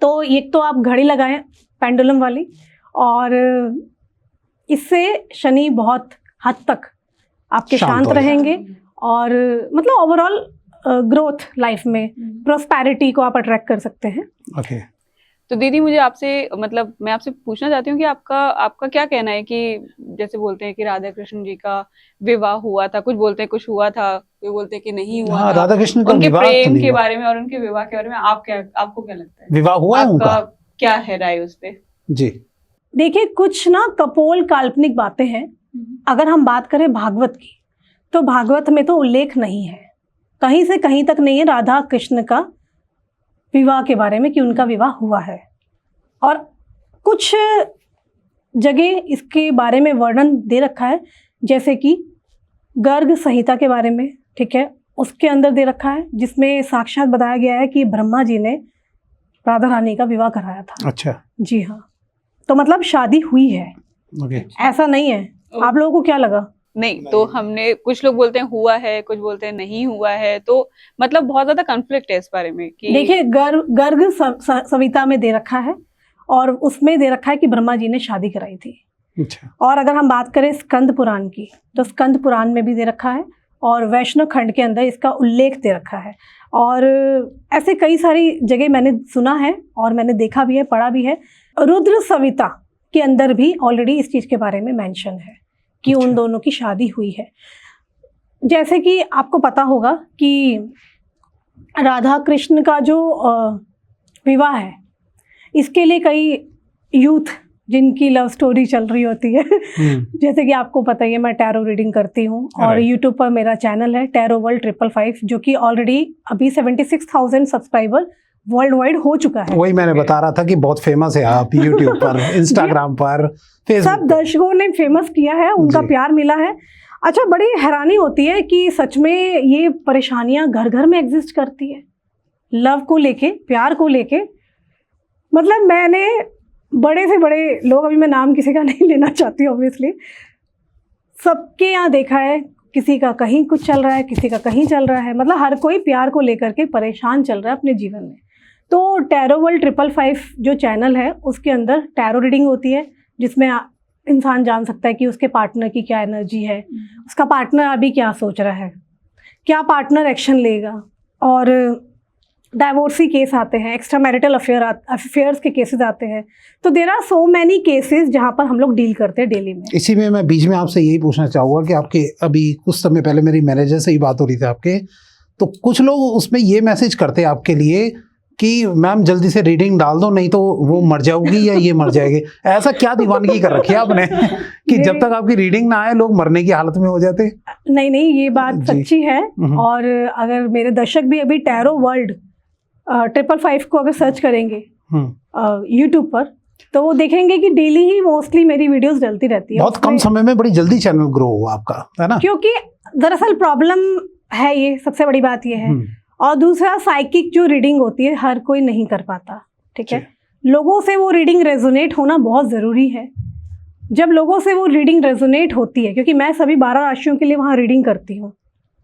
Speaker 1: तो एक तो आप घड़ी लगाएं पेंडुलम वाली, और इससे शनि बहुत हद तक आपके शांत रहेंगे, और मतलब ओवरऑल ग्रोथ लाइफ में, प्रोस्पेरिटी को आप अट्रैक्ट कर सकते हैं।
Speaker 3: तो दीदी मुझे आपसे, मतलब मैं आपसे पूछना चाहती हूँ कि आपका क्या कहना है कि जैसे बोलते हैं कि राधा कृष्ण जी का विवाह हुआ था, कुछ बोलते हैं कुछ हुआ था, कोई बोलते हैं कि नहीं हुआ।
Speaker 2: हाँ, राधा कृष्ण का
Speaker 3: उनके प्रेम के बारे में और उनके विवाह के बारे में आपको क्या लगता है?
Speaker 2: विवाह हुआ है उनका?
Speaker 3: क्या है राय उस पे?
Speaker 2: जी
Speaker 1: देखिए, कुछ ना कपोल काल्पनिक बातें हैं। अगर हम बात करें भागवत की, तो भागवत में तो उल्लेख नहीं है, कहीं से कहीं तक नहीं है राधा कृष्ण का विवाह के बारे में कि उनका विवाह हुआ है। और कुछ जगह इसके बारे में वर्णन दे रखा है, जैसे कि गर्ग संहिता के बारे में, ठीक है, उसके अंदर दे रखा है, जिसमें साक्षात बताया गया है कि ब्रह्मा जी ने राधा रानी का विवाह कराया था।
Speaker 2: अच्छा,
Speaker 1: जी हाँ, तो मतलब शादी हुई है,
Speaker 2: ओके।
Speaker 1: ऐसा नहीं है। आप लोगों को क्या लगा?
Speaker 3: नहीं, तो हमने, कुछ लोग बोलते हैं हुआ है, कुछ बोलते हैं नहीं हुआ है, तो मतलब बहुत ज्यादा कॉन्फ्लिक्ट है इस बारे में कि
Speaker 1: देखिए, गर्ग संहिता में दे रखा है और उसमें दे रखा है कि ब्रह्मा जी ने शादी कराई थी।
Speaker 2: अच्छा,
Speaker 1: और अगर हम बात करें स्कंद पुराण की, तो स्कंद पुराण में भी दे रखा है और वैष्णव खंड के अंदर इसका उल्लेख दे रखा है। और ऐसे कई सारी जगह मैंने सुना है और मैंने देखा भी है, पढ़ा भी है। रुद्र संहिता के अंदर भी ऑलरेडी इस चीज़ के बारे में मेंशन है कि
Speaker 2: अच्छा।
Speaker 1: उन दोनों की शादी हुई है। जैसे कि आपको पता होगा कि राधा कृष्ण का जो विवाह है, इसके लिए कई यूथ जिनकी लव स्टोरी चल रही होती है जैसे कि आपको पता ही है, मैं टैरो रीडिंग करती हूँ और यूट्यूब पर मेरा चैनल है टैरो वर्ल्ड 555, जो कि ऑलरेडी अभी 76,000 सब्सक्राइबर वर्ल्ड वाइड हो चुका है।
Speaker 2: वही मैंने बता रहा था कि बहुत फेमस है आप यूट्यूब पर, इंस्टाग्राम पर, फेसबुक।
Speaker 1: सब दर्शकों ने फेमस किया है, उनका प्यार मिला है। अच्छा, बड़ी हैरानी होती है कि सच में ये परेशानियां घर घर में एग्जिस्ट करती है, लव को लेके, प्यार को लेके। मतलब मैंने बड़े से बड़े लोग, अभी मैं नाम किसी का नहीं लेना चाहती ऑब्वियसली, सबके यहाँ देखा है, किसी का कहीं कुछ चल रहा है, किसी का कहीं चल रहा है। मतलब हर कोई प्यार को लेकर के परेशान चल रहा है अपने जीवन में। तो टैरो वर्ल्ड 555 जो चैनल है, उसके अंदर टैरो रीडिंग होती है, जिसमें इंसान जान सकता है कि उसके पार्टनर की क्या एनर्जी है, उसका पार्टनर अभी क्या सोच रहा है, क्या पार्टनर एक्शन लेगा। और डाइवोर्सी केस आते हैं, एक्स्ट्रा मैरिटल अफेयर्स के केसेस आते हैं। तो there are so many cases जहाँ पर हम लोग डील करते हैं डेली में।
Speaker 2: इसी में मैं बीच में आपसे यही पूछना चाहूँगा कि आपके अभी कुछ समय पहले मेरी मैनेजर से ही बात हो रही थी आपके, तो कुछ लोग उसमें ये मैसेज करते हैं आपके लिए कि मैम जल्दी से रीडिंग डाल दो, नहीं तो वो मर जाओगी या ये मर जाएगी। ऐसा क्या दीवानगी कर रखी है आपने कि जब तक आपकी रीडिंग ना आए लोग मरने की हालत में हो जाते?
Speaker 1: नहीं, ये बात सच्ची है। और अगर मेरे दर्शक भी अभी टैरो वर्ल्ड 555 को अगर सर्च करेंगे यूट्यूब पर, तो वो देखेंगे कि डेली ही मोस्टली मेरी वीडियोस डलती रहती है।
Speaker 2: बहुत कम समय में बड़ी जल्दी चैनल ग्रो हुआ आपका, है ना?
Speaker 1: क्योंकि दरअसल प्रॉब्लम है, ये सबसे बड़ी बात ये है। और दूसरा, साइकिक जो रीडिंग होती है हर कोई नहीं कर पाता, ठीक है। लोगों से वो रीडिंग रेजोनेट होना बहुत ज़रूरी है। जब लोगों से वो रीडिंग रेजोनेट होती है, क्योंकि मैं सभी 12 राशियों के लिए वहाँ रीडिंग करती हूँ।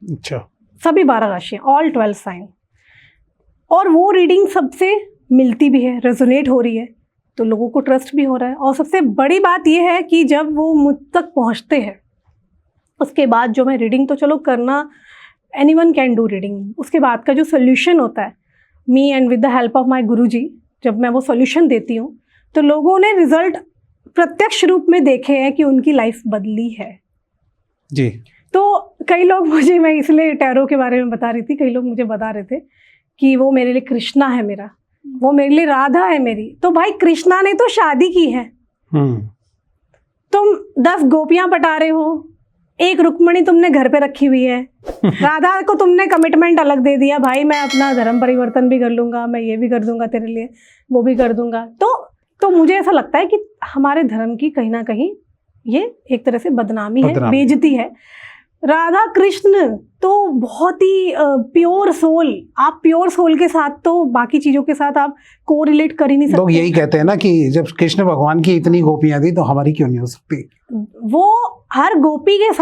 Speaker 2: अच्छा,
Speaker 1: सभी 12 राशियाँ, ऑल 12 साइन, और वो रीडिंग सबसे मिलती भी है, रेजोनेट हो रही है, तो लोगों को ट्रस्ट भी हो रहा है। और सबसे बड़ी बात ये है कि जब वो मुझ तक पहुँचते हैं, उसके बाद जो मैं रीडिंग, तो चलो करना, एनीवन कैन डू रीडिंग, उसके बाद का जो सोल्यूशन होता है, me and with the help of my guruji, जब मैं वो सोल्यूशन देती हूँ, तो लोगों ने रिजल्ट प्रत्यक्ष रूप में देखे हैं कि उनकी लाइफ बदली है
Speaker 2: जी।
Speaker 1: तो कई लोग मुझे, मैं इसलिए टैरो के बारे में बता रही थी, कई लोग मुझे बता रहे थे कि वो मेरे लिए कृष्णा है मेरा, वो मेरे लिए राधा है मेरी। तो भाई, कृष्णा ने तो शादी की है, तुम 10 गोपियां पटा रहे हो, एक रुक्मणी तुमने घर पे रखी हुई है, राधा को तुमने कमिटमेंट अलग दे दिया, भाई मैं अपना धर्म परिवर्तन भी कर लूंगा, मैं ये भी कर दूंगा तेरे लिए, वो भी कर दूंगा। तो मुझे ऐसा लगता है कि हमारे धर्म की कहीं ना कहीं ये एक तरह से बदनामी है, बेइज्जती है। राधा कृष्ण तो बहुत ही प्योर सोल, आप प्योर सोल के साथ तो बाकी चीजों के साथ आप को रिलेट कर ही नहीं सकते।
Speaker 2: लोग यही कहते हैं ना कि जब कृष्ण भगवान की इतनी गोपियां थी तो हमारी क्यों नहीं हो सकती।
Speaker 1: वो हर गोपी के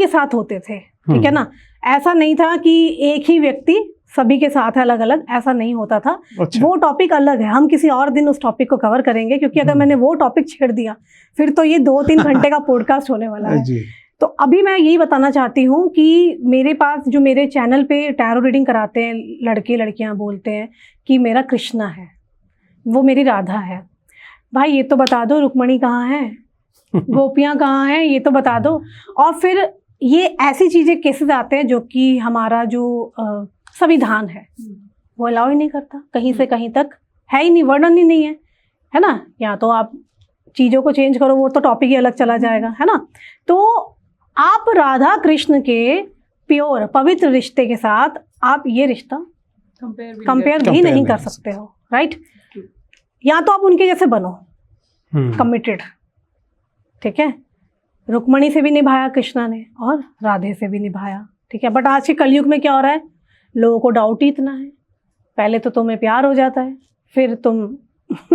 Speaker 1: साथ होते थे, ठीक है ना। ऐसा नहीं था कि एक ही व्यक्ति सभी के साथ है अलग अलग, ऐसा नहीं होता था।
Speaker 2: अच्छा।
Speaker 1: वो टॉपिक अलग है, हम किसी और दिन उस टॉपिक को कवर करेंगे, क्योंकि अगर मैंने वो टॉपिक छेड़ दिया फिर तो ये 2-3 घंटे का पॉडकास्ट होने वाला है
Speaker 2: जी।
Speaker 1: तो अभी मैं यही बताना चाहती हूँ कि मेरे पास जो मेरे चैनल पे टैरो रीडिंग कराते हैं लड़के लड़कियाँ, बोलते हैं कि मेरा कृष्णा है, वो मेरी राधा है। भाई ये तो बता दो रुक्मणी कहाँ है, गोपियाँ कहाँ हैं, ये तो बता दो। और फिर ये ऐसी चीज़ें केसेस आते हैं जो कि हमारा जो संविधान है वो अलाउ ही नहीं करता, कहीं से कहीं तक है ही नहीं, वर्णन ही नहीं है, है ना। या तो आप चीज़ों को चेंज करो, वो तो टॉपिक ही अलग चला जाएगा, है ना। तो आप राधा कृष्ण के प्योर पवित्र रिश्ते के साथ आप ये रिश्ता कंपेयर भी नहीं कर सकते हो, राइट। या तो आप उनके जैसे बनो, कमिटेड, ठीक है। रुक्मणी से भी निभाया कृष्णा ने और राधे से भी निभाया, ठीक है। बट आज के कलयुग में क्या हो रहा है, लोगों को डाउट ही इतना है। पहले तो तुम्हें प्यार हो जाता है, फिर तुम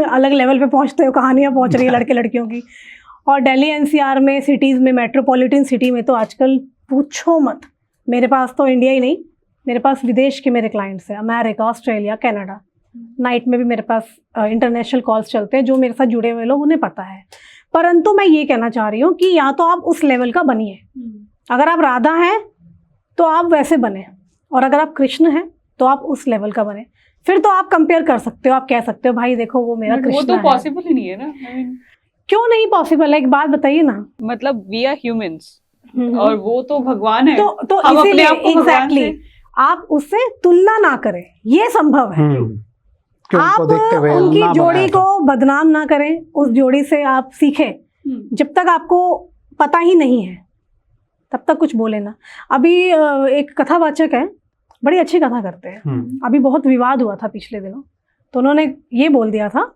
Speaker 1: अलग लेवल पे पहुंचते हो, कहानियां पहुंच रही है लड़के लड़कियों की। और दिल्ली एनसीआर में, सिटीज़ में, मेट्रोपॉलिटन सिटी में तो आजकल पूछो मत। मेरे पास तो इंडिया ही नहीं, मेरे पास विदेश के मेरे क्लाइंट्स हैं, अमेरिका, ऑस्ट्रेलिया, कनाडा। नाइट में भी मेरे पास इंटरनेशनल कॉल्स चलते हैं। जो मेरे साथ जुड़े हुए लोग उन्हें पता है। परंतु मैं ये कहना चाह रही हूँ कि या तो आप उस लेवल का बनिए, अगर आप राधा हैं तो आप वैसे बने, और अगर आप कृष्ण हैं तो आप उस लेवल का बने। फिर तो आप कंपेयर कर सकते हो, आप कह सकते हो भाई देखो वो मेरा कृष्ण है।
Speaker 3: वो तो पॉसिबल ही नहीं है ना।
Speaker 1: क्यों नहीं पॉसिबल है, एक बात बताइए ना।
Speaker 3: मतलब वी आर ह्यूमंस और वो तो भगवान है,
Speaker 1: तो
Speaker 3: हम अपने
Speaker 1: इसीलिए
Speaker 3: आप को भगवान
Speaker 1: एग्जैक्टली आप उससे तुलना ना करें, ये संभव है। आप उनकी जोड़ी को बदनाम ना करें, उस जोड़ी से आप सीखें। जब तक आपको पता ही नहीं है तब तक कुछ बोले ना। अभी एक कथावाचक है, बड़ी अच्छी कथा करते हैं। अभी बहुत विवाद हुआ था पिछले दिनों, तो उन्होंने ये बोल दिया था,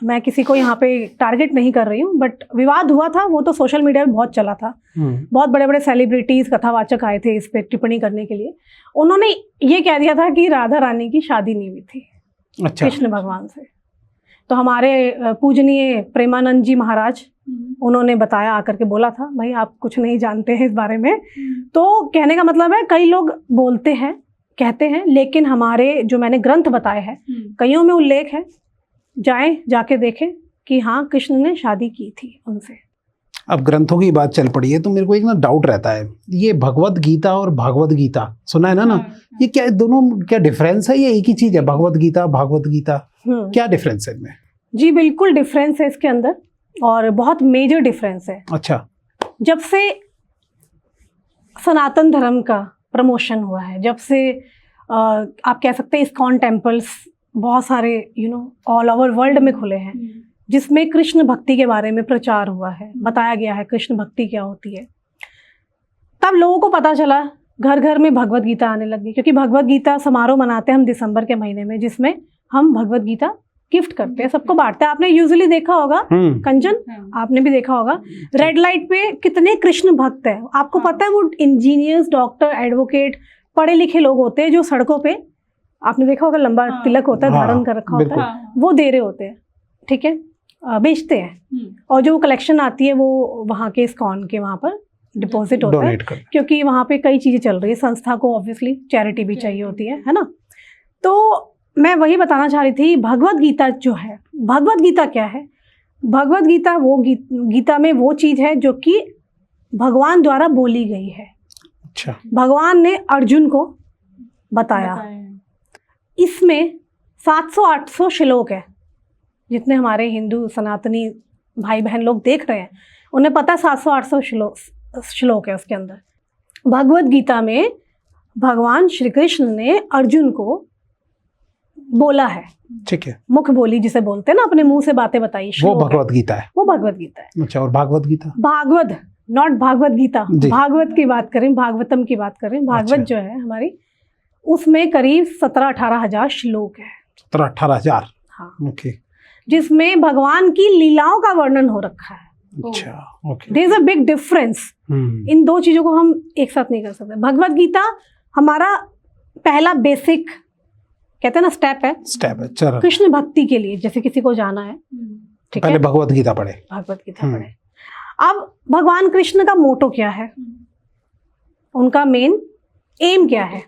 Speaker 1: मैं किसी को यहाँ पे टारगेट नहीं कर रही हूँ, बट विवाद हुआ था, वो तो सोशल मीडिया में बहुत चला था। बहुत बड़े बड़े सेलिब्रिटीज, कथावाचक आए थे इस पे टिप्पणी करने के लिए। उन्होंने ये कह दिया था कि राधा रानी की शादी नहीं हुई थी कृष्ण भगवान से। तो हमारे पूजनीय प्रेमानंद जी महाराज, उन्होंने बताया, आकर के बोला था, भाई आप कुछ नहीं जानते हैं इस बारे में। तो कहने का मतलब है कई लोग बोलते हैं, कहते हैं, लेकिन हमारे जो मैंने ग्रंथ बताए हैं कईयों में उल्लेख है, जाएं जाके देखें कि हाँ कृष्ण ने शादी की थी उनसे।
Speaker 2: अब ग्रंथों की बात चल पड़ी है तो मेरे को एक ना डाउट रहता है, ये भगवत गीता और भागवत गीता सुना है ना ये क्या दोनों क्या डिफरेंस है, ये एक ही चीज है? भगवत गीता भागवत गीता क्या डिफरेंस है इनमें?
Speaker 1: जी बिल्कुल डिफरेंस है इसके अंदर, और बहुत मेजर डिफरेंस है।
Speaker 2: अच्छा।
Speaker 1: जब से सनातन धर्म का प्रमोशन हुआ है, जब से आप कह सकते हैं इस्कॉन टेम्पल्स बहुत सारे ऑल ओवर वर्ल्ड में खुले हैं, जिसमें कृष्ण भक्ति के बारे में प्रचार हुआ है, बताया गया है कृष्ण भक्ति क्या होती है, तब लोगों को पता चला, घर घर में भगवत गीता आने लगी। क्योंकि भगवत गीता समारोह मनाते हैं हम दिसंबर के महीने में, जिसमें हम भगवत गीता गिफ्ट करते हैं, सबको बांटते हैं। आपने यूजुअली देखा होगा कंचन, आपने भी देखा होगा, रेड लाइट पे कितने कृष्ण भक्त हैं। आपको पता है वो इंजीनियर्स, डॉक्टर, एडवोकेट, पढ़े लिखे लोग होते हैं, जो सड़कों पे आपने देखा होगा लंबा तिलक होता है, धारण कर रखा होता है, वो दे रहे होते हैं, ठीक है, बेचते हैं। और जो कलेक्शन आती है वो वहाँ के इस्कॉन के वहाँ पर डिपॉजिट होता है, क्योंकि वहाँ पे कई चीजें चल रही है, संस्था को ऑब्वियसली चैरिटी भी चाहिए होती है ना। तो मैं वही बताना चाह रही थी, भगवत गीता जो है, भगवत गीता क्या है? भगवत गीता वो गीता में वो चीज है जो कि भगवान द्वारा बोली गई है।
Speaker 2: अच्छा।
Speaker 1: भगवान ने अर्जुन को बताया। इसमें 700-800 श्लोक है। जितने हमारे हिंदू सनातनी भाई बहन लोग देख रहे हैं उन्हें पता है 700-800 श्लोक है उसके अंदर। भगवत गीता में भगवान श्री कृष्ण ने अर्जुन को बोला है,
Speaker 2: ठीक है,
Speaker 1: मुख बोली जिसे बोलते हैं ना, अपने मुंह से बातें बताई,
Speaker 2: वो भगवत गीता है।
Speaker 1: वो भगवत गीता है।
Speaker 2: अच्छा। और भागवत गीता? भागवत,
Speaker 1: नॉट भागवत गीता, भागवत की बात करें, भागवतम की बात करें। भागवत अच्छा। जो है हमारी, उसमें करीब 17-18 हजार श्लोक है। 17-18 हजार? हाँ। ओके। जिसमें भगवान की लीलाओं का वर्णन हो रखा है।
Speaker 2: अच्छा, okay.
Speaker 1: There is a big difference. इन दो चीजों को हम एक साथ नहीं कर सकते। भगवत गीता हमारा पहला बेसिक कहते हैं ना स्टेप है कृष्ण भक्ति के लिए। जैसे किसी को जाना है, ठीक है,
Speaker 2: पहले भगवत गीता पढ़े,
Speaker 1: भगवत गीता पढ़े। अब भगवान कृष्ण का मोटो क्या है, उनका मेन एम क्या है?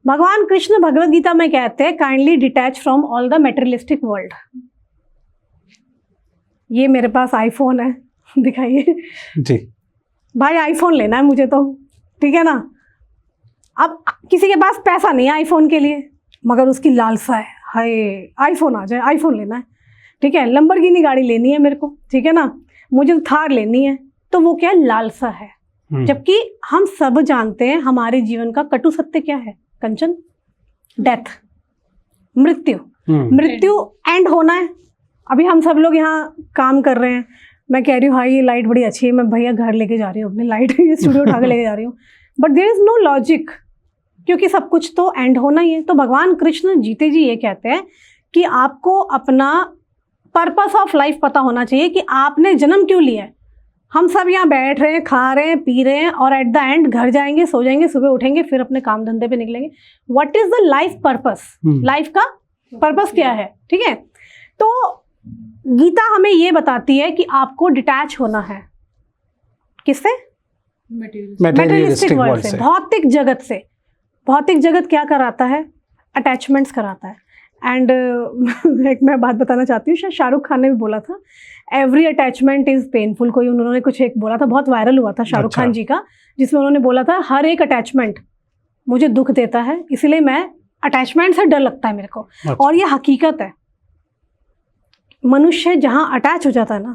Speaker 1: भगवान कृष्ण भगवत गीता में कहते हैं, kindly detach from all the materialistic world. ये मेरे पास आईफोन है, दिखाइए
Speaker 2: जी
Speaker 1: भाई, आईफोन लेना है मुझे तो, ठीक है ना। अब किसी के पास पैसा नहीं है आईफोन के लिए, मगर उसकी लालसा है, हाय आईफोन आ जाए, आईफोन लेना है, ठीक है, लंबरगिनी गाड़ी लेनी है मेरे को, ठीक है ना, मुझे थार लेनी है, तो वो क्या है? लालसा है। जबकि हम सब जानते हैं हमारे जीवन का कटु सत्य क्या है कंचन? डेथ, मृत्यु। मृत्यु एंड होना है। अभी हम सब लोग यहाँ काम कर रहे हैं, मैं कह रही हूँ भाई ये लाइट बड़ी अच्छी है, मैं भैया घर लेके जा रही हूँ अपनी लाइट, स्टूडियो उठा के लेके जा रही हूँ, but there is no logic, क्योंकि सब कुछ तो एंड होना ही है। तो भगवान कृष्ण जीते जी ये कहते हैं कि आपको अपना पर्पस ऑफ लाइफ पता होना चाहिए कि आपने जन्म क्यों लिया है। हम सब यहाँ बैठ रहे हैं, खा रहे हैं, पी रहे हैं और एट द एंड घर जाएंगे, सो जाएंगे, सुबह उठेंगे, फिर अपने काम धंधे पे निकलेंगे। What is the life purpose? Life का पर्पस क्या है? ठीक है, तो गीता हमें ये बताती है कि आपको डिटैच होना है। किससे? मटेरियलिस्टिक वर्ल्ड से, भौतिक जगत से। भौतिक जगत क्या कराता है? अटैचमेंट्स कराता है। एंड एक मैं बात बताना चाहती हूँ, शायद शाहरुख खान ने भी बोला था, एवरी अटैचमेंट इज पेनफुल। कोई उन्होंने कुछ एक बोला था, बहुत वायरल हुआ था शाहरुख खान जी का, जिसमें उन्होंने बोला था हर एक अटैचमेंट मुझे दुख देता है, इसलिए मैं अटैचमेंट से डर लगता है मेरे को। और ये हकीकत है, मनुष्य जहाँ अटैच हो जाता है ना,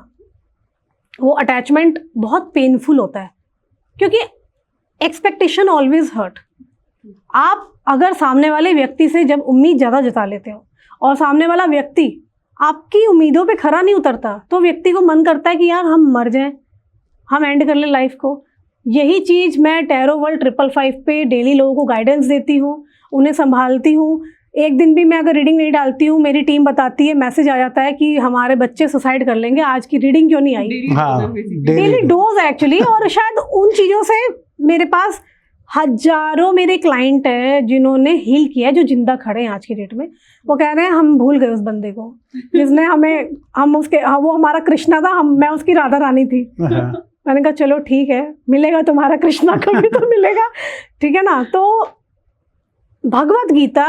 Speaker 1: वो अटैचमेंट बहुत पेनफुल होता है, क्योंकि एक्सपेक्टेशन ऑलवेज हर्ट। आप अगर सामने वाले व्यक्ति से जब उम्मीद ज़्यादा जता लेते हो और सामने वाला व्यक्ति आपकी उम्मीदों पे खरा नहीं उतरता, तो व्यक्ति को मन करता है कि यार हम मर जाएं, हम एंड कर लें लाइफ को। यही चीज़ मैं टैरो वर्ल्ड 555 पे डेली लोगों को गाइडेंस देती हूँ, उन्हें संभालती हूँ। एक दिन भी मैं अगर रीडिंग नहीं डालती हूँ, मेरी टीम बताती है, मैसेज आ जाता है कि हमारे बच्चे सुसाइड कर लेंगे, आज की रीडिंग क्यों नहीं आई? Daily dose actually. और शायद उन चीज़ों से मेरे पास हजारों मेरे क्लाइंट है जिन्होंने हील किया है, जो जिंदा खड़े हैं आज की डेट में। वो कह रहे हैं हम भूल गए उस बंदे को जिसने हमें, हम उसके, वो हमारा कृष्णा था, मैं उसकी राधा रानी थी। मैंने कहा चलो ठीक है, मिलेगा तुम्हारा कृष्णा कभी तो मिलेगा, ठीक है ना। तो भगवत गीता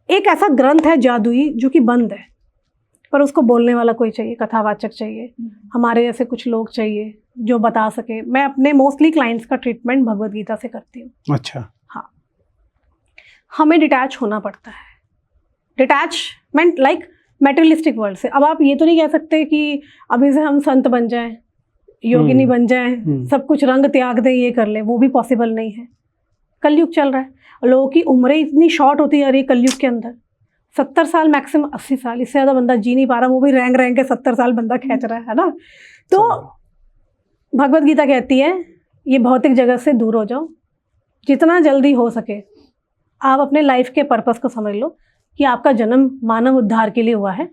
Speaker 1: एक ऐसा ग्रंथ है जादुई जो कि बंद है, पर उसको बोलने वाला कोई चाहिए, कथावाचक चाहिए, हमारे जैसे कुछ लोग चाहिए जो बता सके। मैं अपने मोस्टली क्लाइंट्स का ट्रीटमेंट भगवत गीता से करती हूँ।
Speaker 2: अच्छा।
Speaker 1: हाँ, हमें डिटैच होना पड़ता है। डिटैचमेंट लाइक मेटेरियलिस्टिक वर्ल्ड से। अब आप ये तो नहीं कह सकते कि अभी से हम संत बन जाएं, योगिनी बन जाएं, सब कुछ रंग त्याग दें, ये कर लें, वो भी पॉसिबल नहीं है। कलयुग चल रहा है, लोगों की उम्रें इतनी शॉर्ट होती जा रही है कलयुग के अंदर। 70 साल मैक्सिमम 80 साल, इससे ज़्यादा बंदा जी नहीं पा रहा, वो भी रैंक के 70 साल बंदा खींच रहा है ना। तो भगवत गीता कहती है ये भौतिक जगत से दूर हो जाओ, जितना जल्दी हो सके आप अपने लाइफ के पर्पस को समझ लो कि आपका जन्म मानव उद्धार के लिए हुआ है।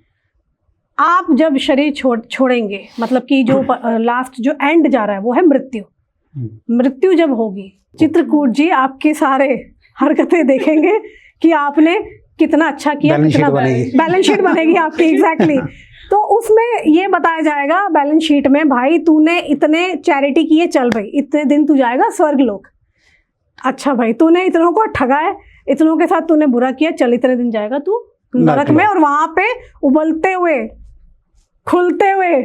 Speaker 1: आप जब शरीर छोड़ेंगे, मतलब कि जो लास्ट जो एंड जा रहा है वो है मृत्यु। मृत्यु जब होगी, चित्रकूट जी आपके सारे हरकतें देखेंगे कि आपने कितना अच्छा किया, कितना बैलेंस शीट बनेगी आपकी। एग्जैक्टली। तो उसमें ये बताया जाएगा बैलेंस शीट में, भाई तूने इतने चैरिटी किए, चल भाई इतने दिन तू जाएगा स्वर्ग लोक। अच्छा भाई तूने इतनों को ठगा है, इतनों के साथ तूने बुरा किया, चल इतने दिन जाएगा तू नरक में, और वहां पे उबलते हुए खुलते हुए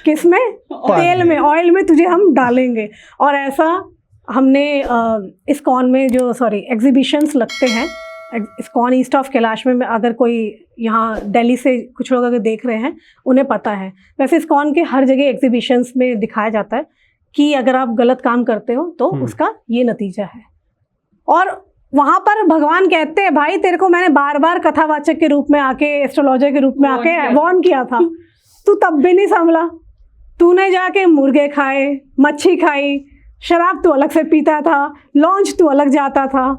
Speaker 1: किसमें? तेल में, ऑयल में तुझे हम डालेंगे। और ऐसा हमने इस्कॉन में जो एग्जीबिशंस लगते हैं, इस्कॉन ईस्ट ऑफ कैलाश में, अगर कोई यहाँ दिल्ली से कुछ लोग अगर देख रहे हैं उन्हें पता है। वैसे इस्कॉन के हर जगह एग्जीबिशंस में दिखाया जाता है कि अगर आप गलत काम करते हो तो उसका ये नतीजा है। और वहाँ पर भगवान कहते हैं भाई तेरे को मैंने बार बार कथावाचक के रूप में आके, एस्ट्रोलॉजर के रूप में आके वार्न किया था, तू तब भी नहीं संभला। तूने जाके मुर्गे खाए, मच्छी खाई, शराब तू अलग से पीता था, लॉन्च तू अलग जाता था,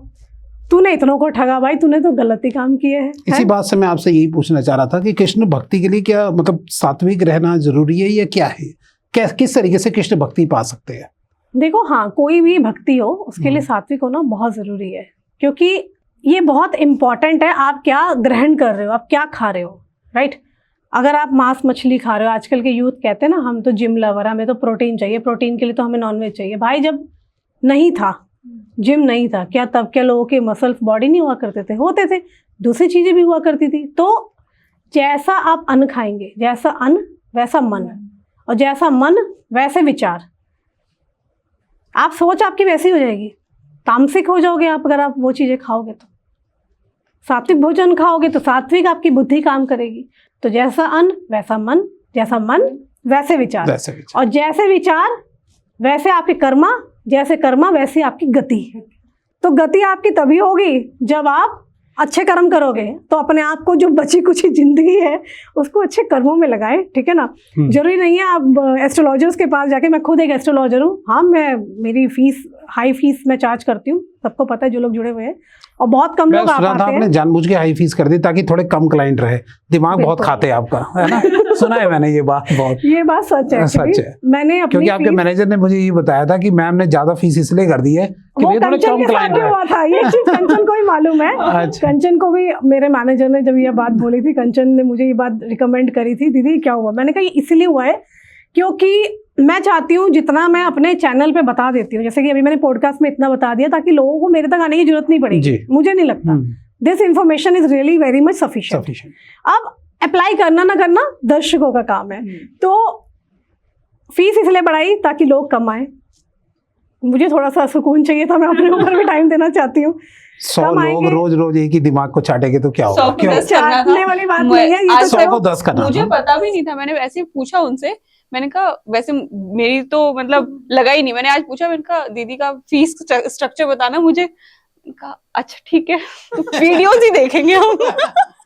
Speaker 1: तूने इतनों को ठगा भाई, तूने तो गलत ही काम किए हैं।
Speaker 2: इसी बात से मैं आपसे यही पूछना चाह रहा था कि कृष्ण भक्ति के लिए क्या मतलब सात्विक रहना जरूरी है या क्या है? किस तरीके से कृष्ण भक्ति पा सकते हैं?
Speaker 1: देखो हाँ, कोई भी भक्ति हो उसके लिए सात्विक होना बहुत ज़रूरी है, क्योंकि ये बहुत इम्पॉर्टेंट है आप क्या ग्रहण कर रहे हो, आप क्या खा रहे हो, राइट। अगर आप मांस मछली खा रहे हो, आजकल के यूथ कहते हैं ना हम तो जिम लवर, हमें तो प्रोटीन चाहिए, प्रोटीन के लिए तो हमें नॉनवेज चाहिए। भाई जब नहीं था, जिम नहीं था, क्या तब क्या लोगों के मसल्स बॉडी नहीं हुआ करते थे? होते थे, दूसरी चीज़ें भी हुआ करती थी। तो जैसा आप अन्न खाएंगे, जैसा अन्न वैसा मन, और जैसा मन वैसे विचार। आप सोच आपकी वैसी हो जाएगी, तामसिक हो जाओगे आप अगर आप वो चीज़ें खाओगे तो। सात्विक भोजन खाओगे तो सात्विक आपकी बुद्धि काम करेगी। तो जैसा अन्न वैसा मन, जैसा मन वैसे विचार, और जैसे विचार वैसे आपके कर्मा, जैसे कर्मा वैसे आपकी गति। तो गति आपकी तभी होगी जब आप अच्छे कर्म करोगे। तो अपने आप को जो बची कुछ जिंदगी है उसको अच्छे कर्मों में लगाए, ठीक है ना। जरूरी नहीं है आप एस्ट्रोलॉजर्स के पास जाके, मैं खुद एक एस्ट्रोलॉजर हूँ, हाँ, मैं मेरी फीस हाई फीस मैं चार्ज करती हूँ, सबको पता है जो लोग जुड़े हुए हैं, और बहुत कम
Speaker 2: मैं
Speaker 1: लोग आ
Speaker 2: सुना था
Speaker 1: पाते
Speaker 2: आपने
Speaker 1: हैं।
Speaker 2: जानबूझ के हाई फीस कर दी ताकि थोड़े कम क्लाइंट रहे, दिमाग बहुत
Speaker 1: बिल्कुल।
Speaker 2: खाते हैं आपका, है ना? सुना है मैंने ये बात बहुत।
Speaker 1: ये बात सच है,
Speaker 2: सच
Speaker 1: actually।
Speaker 2: है।
Speaker 1: मैंने अपनी
Speaker 2: क्योंकि आपके
Speaker 1: फीस-
Speaker 2: मैनेजर ने मुझे ये बताया था कि मैम ने ज्यादा फीस इसलिए कर दी है कि
Speaker 1: वो
Speaker 2: भैया थोड़े
Speaker 1: कंचन
Speaker 2: कम
Speaker 1: के साथ
Speaker 2: क्लाइंट
Speaker 1: भी
Speaker 2: रहे।
Speaker 1: हुआ था, ये चीज कंचन को ही मालूम है।
Speaker 2: अच्छा।
Speaker 1: कंचन को भी मेरे मैनेजर ने जब ये बात बोली थी, कंचन ने मुझे ये बात रिकमेंड करी थी, दीदी क्या हुआ? मैंने कहा ये इसलिए हुआ है क्योंकि मैं चाहती हूँ जितना मैं अपने चैनल पे बता देती हूँ, जैसे कि अभी मैंने पॉडकास्ट में इतना बता दिया ताकि लोगों को मेरे तक आने की जरूरत नहीं
Speaker 2: जी।
Speaker 1: पड़ेगी, मुझे नहीं लगता। This information is really very much sufficient.
Speaker 2: Sufficient।
Speaker 1: अब अप्लाई करना ना करना दर्शकों का काम है। तो फीस इसलिए बढ़ाई ताकि लोग कमाएं, मुझे थोड़ा सा सुकून चाहिए था, मैं अपने ऊपर भी टाइम देना चाहती हूँ।
Speaker 2: 100
Speaker 1: कम
Speaker 2: लोग
Speaker 1: आएंगे।
Speaker 2: रोज रोज एक ही दिमाग को चाटेंगे तो क्या होगा?
Speaker 3: 100 को
Speaker 2: क्यों?
Speaker 3: 10 करना था।
Speaker 1: चाटने वाली बात नहीं है, ये
Speaker 3: आज
Speaker 1: तो
Speaker 2: 100 को 10 करना
Speaker 3: मुझे
Speaker 2: था।
Speaker 3: पता भी नहीं था, मैंने वैसे ही पूछा उनसे, मैंने कहा वैसे मेरी तो मतलब लगा ही नहीं, मैंने आज पूछा, मैंने कहा दीदी का फीस स्ट्रक्चर बताना मुझे, कहा अच्छा ठीक है, तो वीडियोस ही देखेंगे हम।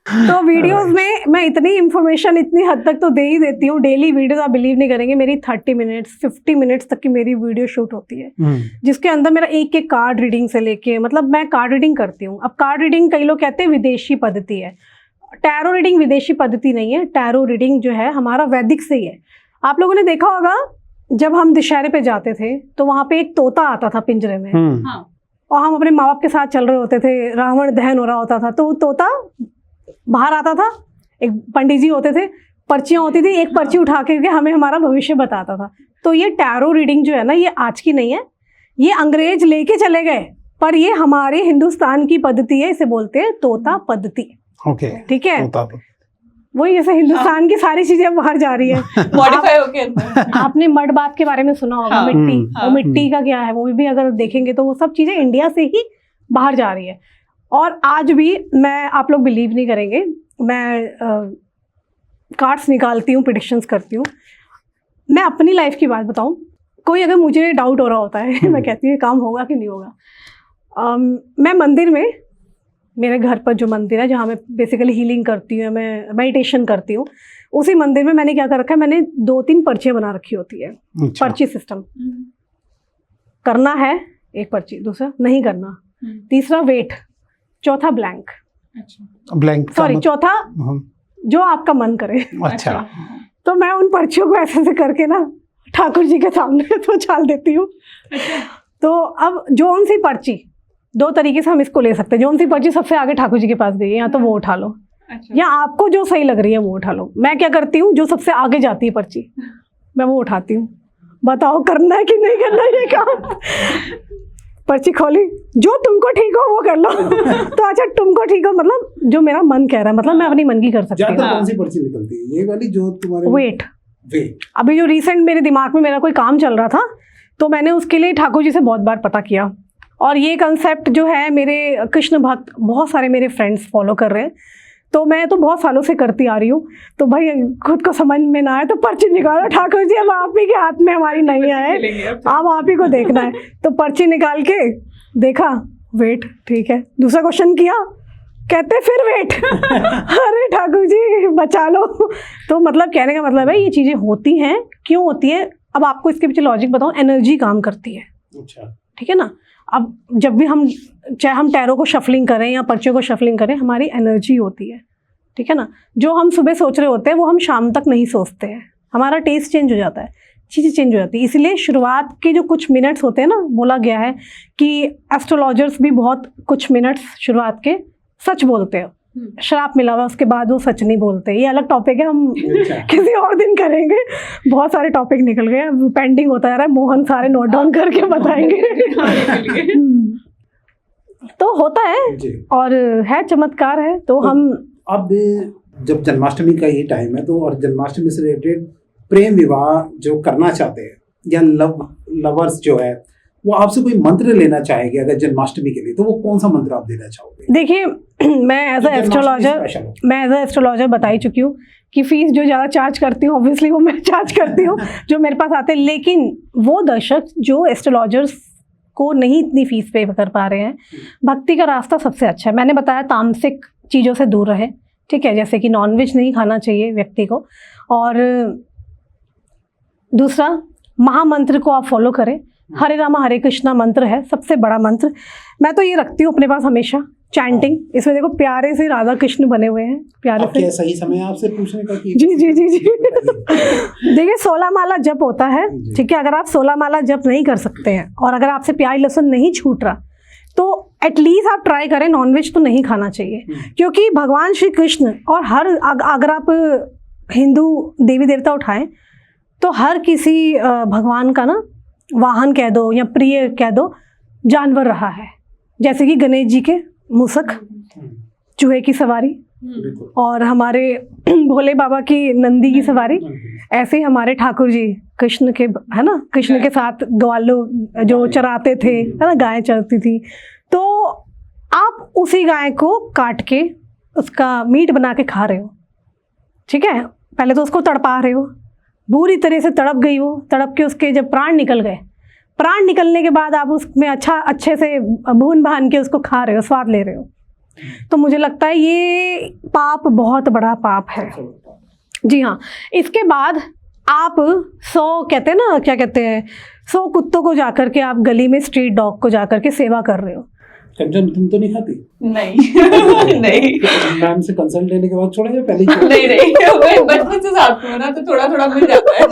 Speaker 1: तो वीडियोस में मैं इतनी इंफॉर्मेशन इतनी हद तक तो दे ही देती हूँ। डेली वीडियोस आप बिलीव नहीं करेंगे, मेरी 30 मिनट्स 50 मिनट्स तक की मेरी वीडियो शूट होती है, जिसके अंदर मेरा एक एक कार्ड रीडिंग से लेके, मतलब मैं कार्ड रीडिंग करती हूँ। अब कार्ड रीडिंग कई लोग कहते हैं विदेशी पद्धति है, टैरो रीडिंग विदेशी पद्धति नहीं है। टैरो रीडिंग जो है हमारा वैदिक से ही है। आप लोगों ने देखा होगा जब हम दशहरे पे जाते थे तो वहाँ पे एक तोता आता था पिंजरे में,
Speaker 3: हाँ,
Speaker 1: और हम अपने माँ बाप के साथ चल रहे होते थे, रावण दहन हो रहा होता था, तो वो तोता बाहर आता था, एक पंडित जी होते थे, पर्चियाँ होती थी, एक पर्ची उठा के हमें हमारा भविष्य बताता था। तो ये टैरो रीडिंग जो है ना, ये आज की नहीं है, ये अंग्रेज लेके चले गए, पर ये हमारे हिंदुस्तान की पद्धति है, इसे बोलते हैं तोता पद्धति।
Speaker 2: ओके,
Speaker 1: ठीक है,
Speaker 2: होता तो।
Speaker 1: वही जैसे हिंदुस्तान की सारी चीजें बाहर जा रही है।
Speaker 3: मॉडिफाई होके अंदर।
Speaker 1: आपने मड बात के बारे में सुना होगा,
Speaker 3: हाँ,
Speaker 1: मिट्टी,
Speaker 3: हाँ।
Speaker 1: वो मिट्टी का क्या है, वो भी अगर देखेंगे तो वो सब चीजें इंडिया से ही बाहर जा रही है। और आज भी मैं, आप लोग बिलीव नहीं करेंगे, मैं कार्ड्स निकालती हूँ, प्रेडिक्शंस करती हूँ। मैं अपनी लाइफ की बात बताऊँ, कोई अगर मुझे डाउट हो रहा होता है मैं कहती हूँ काम होगा कि नहीं होगा। मैं मंदिर में, मेरे घर पर जो मंदिर है जहाँ मैं बेसिकली हीलिंग करती हूँ, मैं मेडिटेशन करती हूँ, उसी मंदिर में मैंने क्या कर रखा है, मैंने 2-3 पर्चियाँ बना रखी होती है।
Speaker 2: अच्छा।
Speaker 1: पर्ची सिस्टम, करना है एक पर्ची, दूसरा नहीं करना, तीसरा वेट, चौथा ब्लैंक,
Speaker 2: ब्लैंक का
Speaker 1: सॉरी चौथा
Speaker 2: हाँ,
Speaker 1: जो आपका मन करे।
Speaker 2: अच्छा।
Speaker 1: तो मैं उन पर्चियों को ऐसे करके ना ठाकुर जी के सामने तो उछाल देती हूँ। तो अब जोन सी पर्ची, 2 तरीके से हम इसको ले सकते हैं। जोन सी पर्ची सबसे आगे ठाकुर जी के पास गई है, या तो वो उठा लो, या आपको जो सही लग रही है वो उठा लो। मैं क्या करती हूँ, जो सबसे आगे जाती है पर्ची मैं वो उठाती हूँ, बताओ करना है कि नहीं करना है ये काम। पर्ची खोली, जो तुमको ठीक हो वो कर लो। तो अच्छा तुमको ठीक हो मतलब जो मेरा मन कह रहा है, मतलब मैं अपनी मन की कर सकती
Speaker 2: ज्यादातर
Speaker 1: हूँ।
Speaker 2: कौन सी पर्ची निकलती है? ये वाली जो तुम्हारे
Speaker 1: वेट,
Speaker 2: वेट।
Speaker 1: अभी जो रिसेंट मेरे दिमाग में मेरा कोई काम चल रहा था, तो मैंने उसके लिए ठाकुर जी से बहुत बार पता किया। और ये कंसेप्ट जो है, मेरे कृष्ण भक्त बहुत सारे मेरे फ्रेंड्स फॉलो कर रहे हैं, तो मैं तो बहुत सालों से करती आ रही हूँ। तो भाई खुद को समझ में ना आए तो पर्ची निकालो, ठाकुर जी अब आप ही के हाथ में हमारी नहीं है, अब आप ही को देखना है। तो पर्ची निकाल के देखा, वेट ठीक है, दूसरा क्वेश्चन किया, कहते फिर वेट। अरे ठाकुर जी बचा लो। तो मतलब कहने का मतलब है ये चीज़ें होती हैं, क्यों होती है, अब आपको इसके पीछे लॉजिक बताऊँ, एनर्जी काम करती है।
Speaker 2: अच्छा।
Speaker 1: ठीक है ना, अब जब भी हम, चाहे हम टैरो को शफलिंग करें या पर्चियों को शफलिंग करें, हमारी एनर्जी होती है। ठीक है ना, जो हम सुबह सोच रहे होते हैं वो हम शाम तक नहीं सोचते हैं, हमारा टेस्ट चेंज हो जाता है, चीज़ें चेंज हो जाती है। इसलिए शुरुआत के जो कुछ मिनट्स होते हैं ना, बोला गया है कि एस्ट्रोलॉजर्स भी बहुत कुछ मिनट्स शुरुआत के सच बोलते हैं, शराब मिला हुआ उसके बाद वो सच नहीं बोलते। ये अलग टॉपिक है, हम किसी और दिन करेंगे। बहुत सारे टॉपिक निकल गए, पेंडिंग होता जा रहा है, मोहन सारे नोट डाउन करके बताएंगे। तो होता है
Speaker 2: जी।
Speaker 1: और है, चमत्कार है। तो हम
Speaker 2: अब जब जन्माष्टमी का ये टाइम है, तो और जन्माष्टमी से रिलेटेड प्रेम विवाह जो करना चाहते हैं या लवर्स जो है, वो आपसे कोई मंत्र लेना चाहेंगे अगर जन्माष्टमी के लिए, तो वो कौन सा मंत्र आप देना चाहोगे?
Speaker 1: देखिए, मैं एज अ एस्ट्रोलॉजर बता ही चुकी हूँ कि फीस जो ज़्यादा चार्ज करती हूँ, ऑब्वियसली वो मैं चार्ज करती हूँ जो मेरे पास आते हैं। लेकिन वो दर्शक जो एस्ट्रोलॉजर्स को नहीं इतनी फीस पे कर पा रहे हैं, भक्ति का रास्ता सबसे अच्छा है। मैंने बताया तामसिक चीज़ों से दूर रहे, ठीक है, जैसे कि नॉनवेज नहीं खाना चाहिए व्यक्ति को, और दूसरा महामंत्र को आप फॉलो करें। हरे रामा हरे कृष्णा मंत्र है सबसे बड़ा मंत्र। मैं तो ये रखती हूँ अपने पास हमेशा, चैंटिंग। इसमें देखो प्यारे से राधा कृष्ण बने हुए हैं, प्यारे
Speaker 2: अब
Speaker 1: से।
Speaker 2: क्या सही समय है आपसे पूछने का कि
Speaker 1: जी जी जी जी देखिए 16 माला जप होता है, ठीक है। अगर आप 16 माला जप नहीं कर सकते हैं और अगर आपसे प्याज लहसुन नहीं छूट रहा तो एटलीस्ट आप ट्राई करें, नॉनवेज तो नहीं खाना चाहिए। क्योंकि भगवान श्री कृष्ण और अगर आप हिंदू देवी देवता उठाएं तो हर किसी भगवान का ना वाहन कह दो या प्रिय कह दो जानवर रहा है। जैसे कि गणेश जी के मूसक, चूहे की सवारी, और हमारे भोले बाबा की नंदी की सवारी, ऐसे ही हमारे ठाकुर जी कृष्ण के, है ना, कृष्ण के साथ ग्वालों जो चराते थे, है ना, गाय चरती थी। तो आप उसी गाय को काट के उसका मीट बना के खा रहे हो, ठीक है। पहले तो उसको तड़पा रहे हो, बुरी तरह से तड़प गई वो, तड़प के उसके जब प्राण निकल गए, प्राण निकलने के बाद आप उसमें अच्छे से भून भान के उसको खा रहे हो, स्वाद ले रहे हो। तो मुझे लगता है ये पाप बहुत बड़ा पाप है। जी हाँ। इसके बाद आप 100 कहते हैं ना, क्या कहते हैं, 100 कुत्तों को जाकर के आप गली में स्ट्रीट डॉग को जाकर के सेवा कर रहे हो।
Speaker 2: कंचन तुम तो नहीं खाती?
Speaker 3: नहीं नहीं।
Speaker 2: मैम से कंसल्ट लेने के बाद छोड़ा या पहले ही?
Speaker 3: नहीं बचपन से साथ में ना, तो थोड़ा थोड़ा मिल जाता है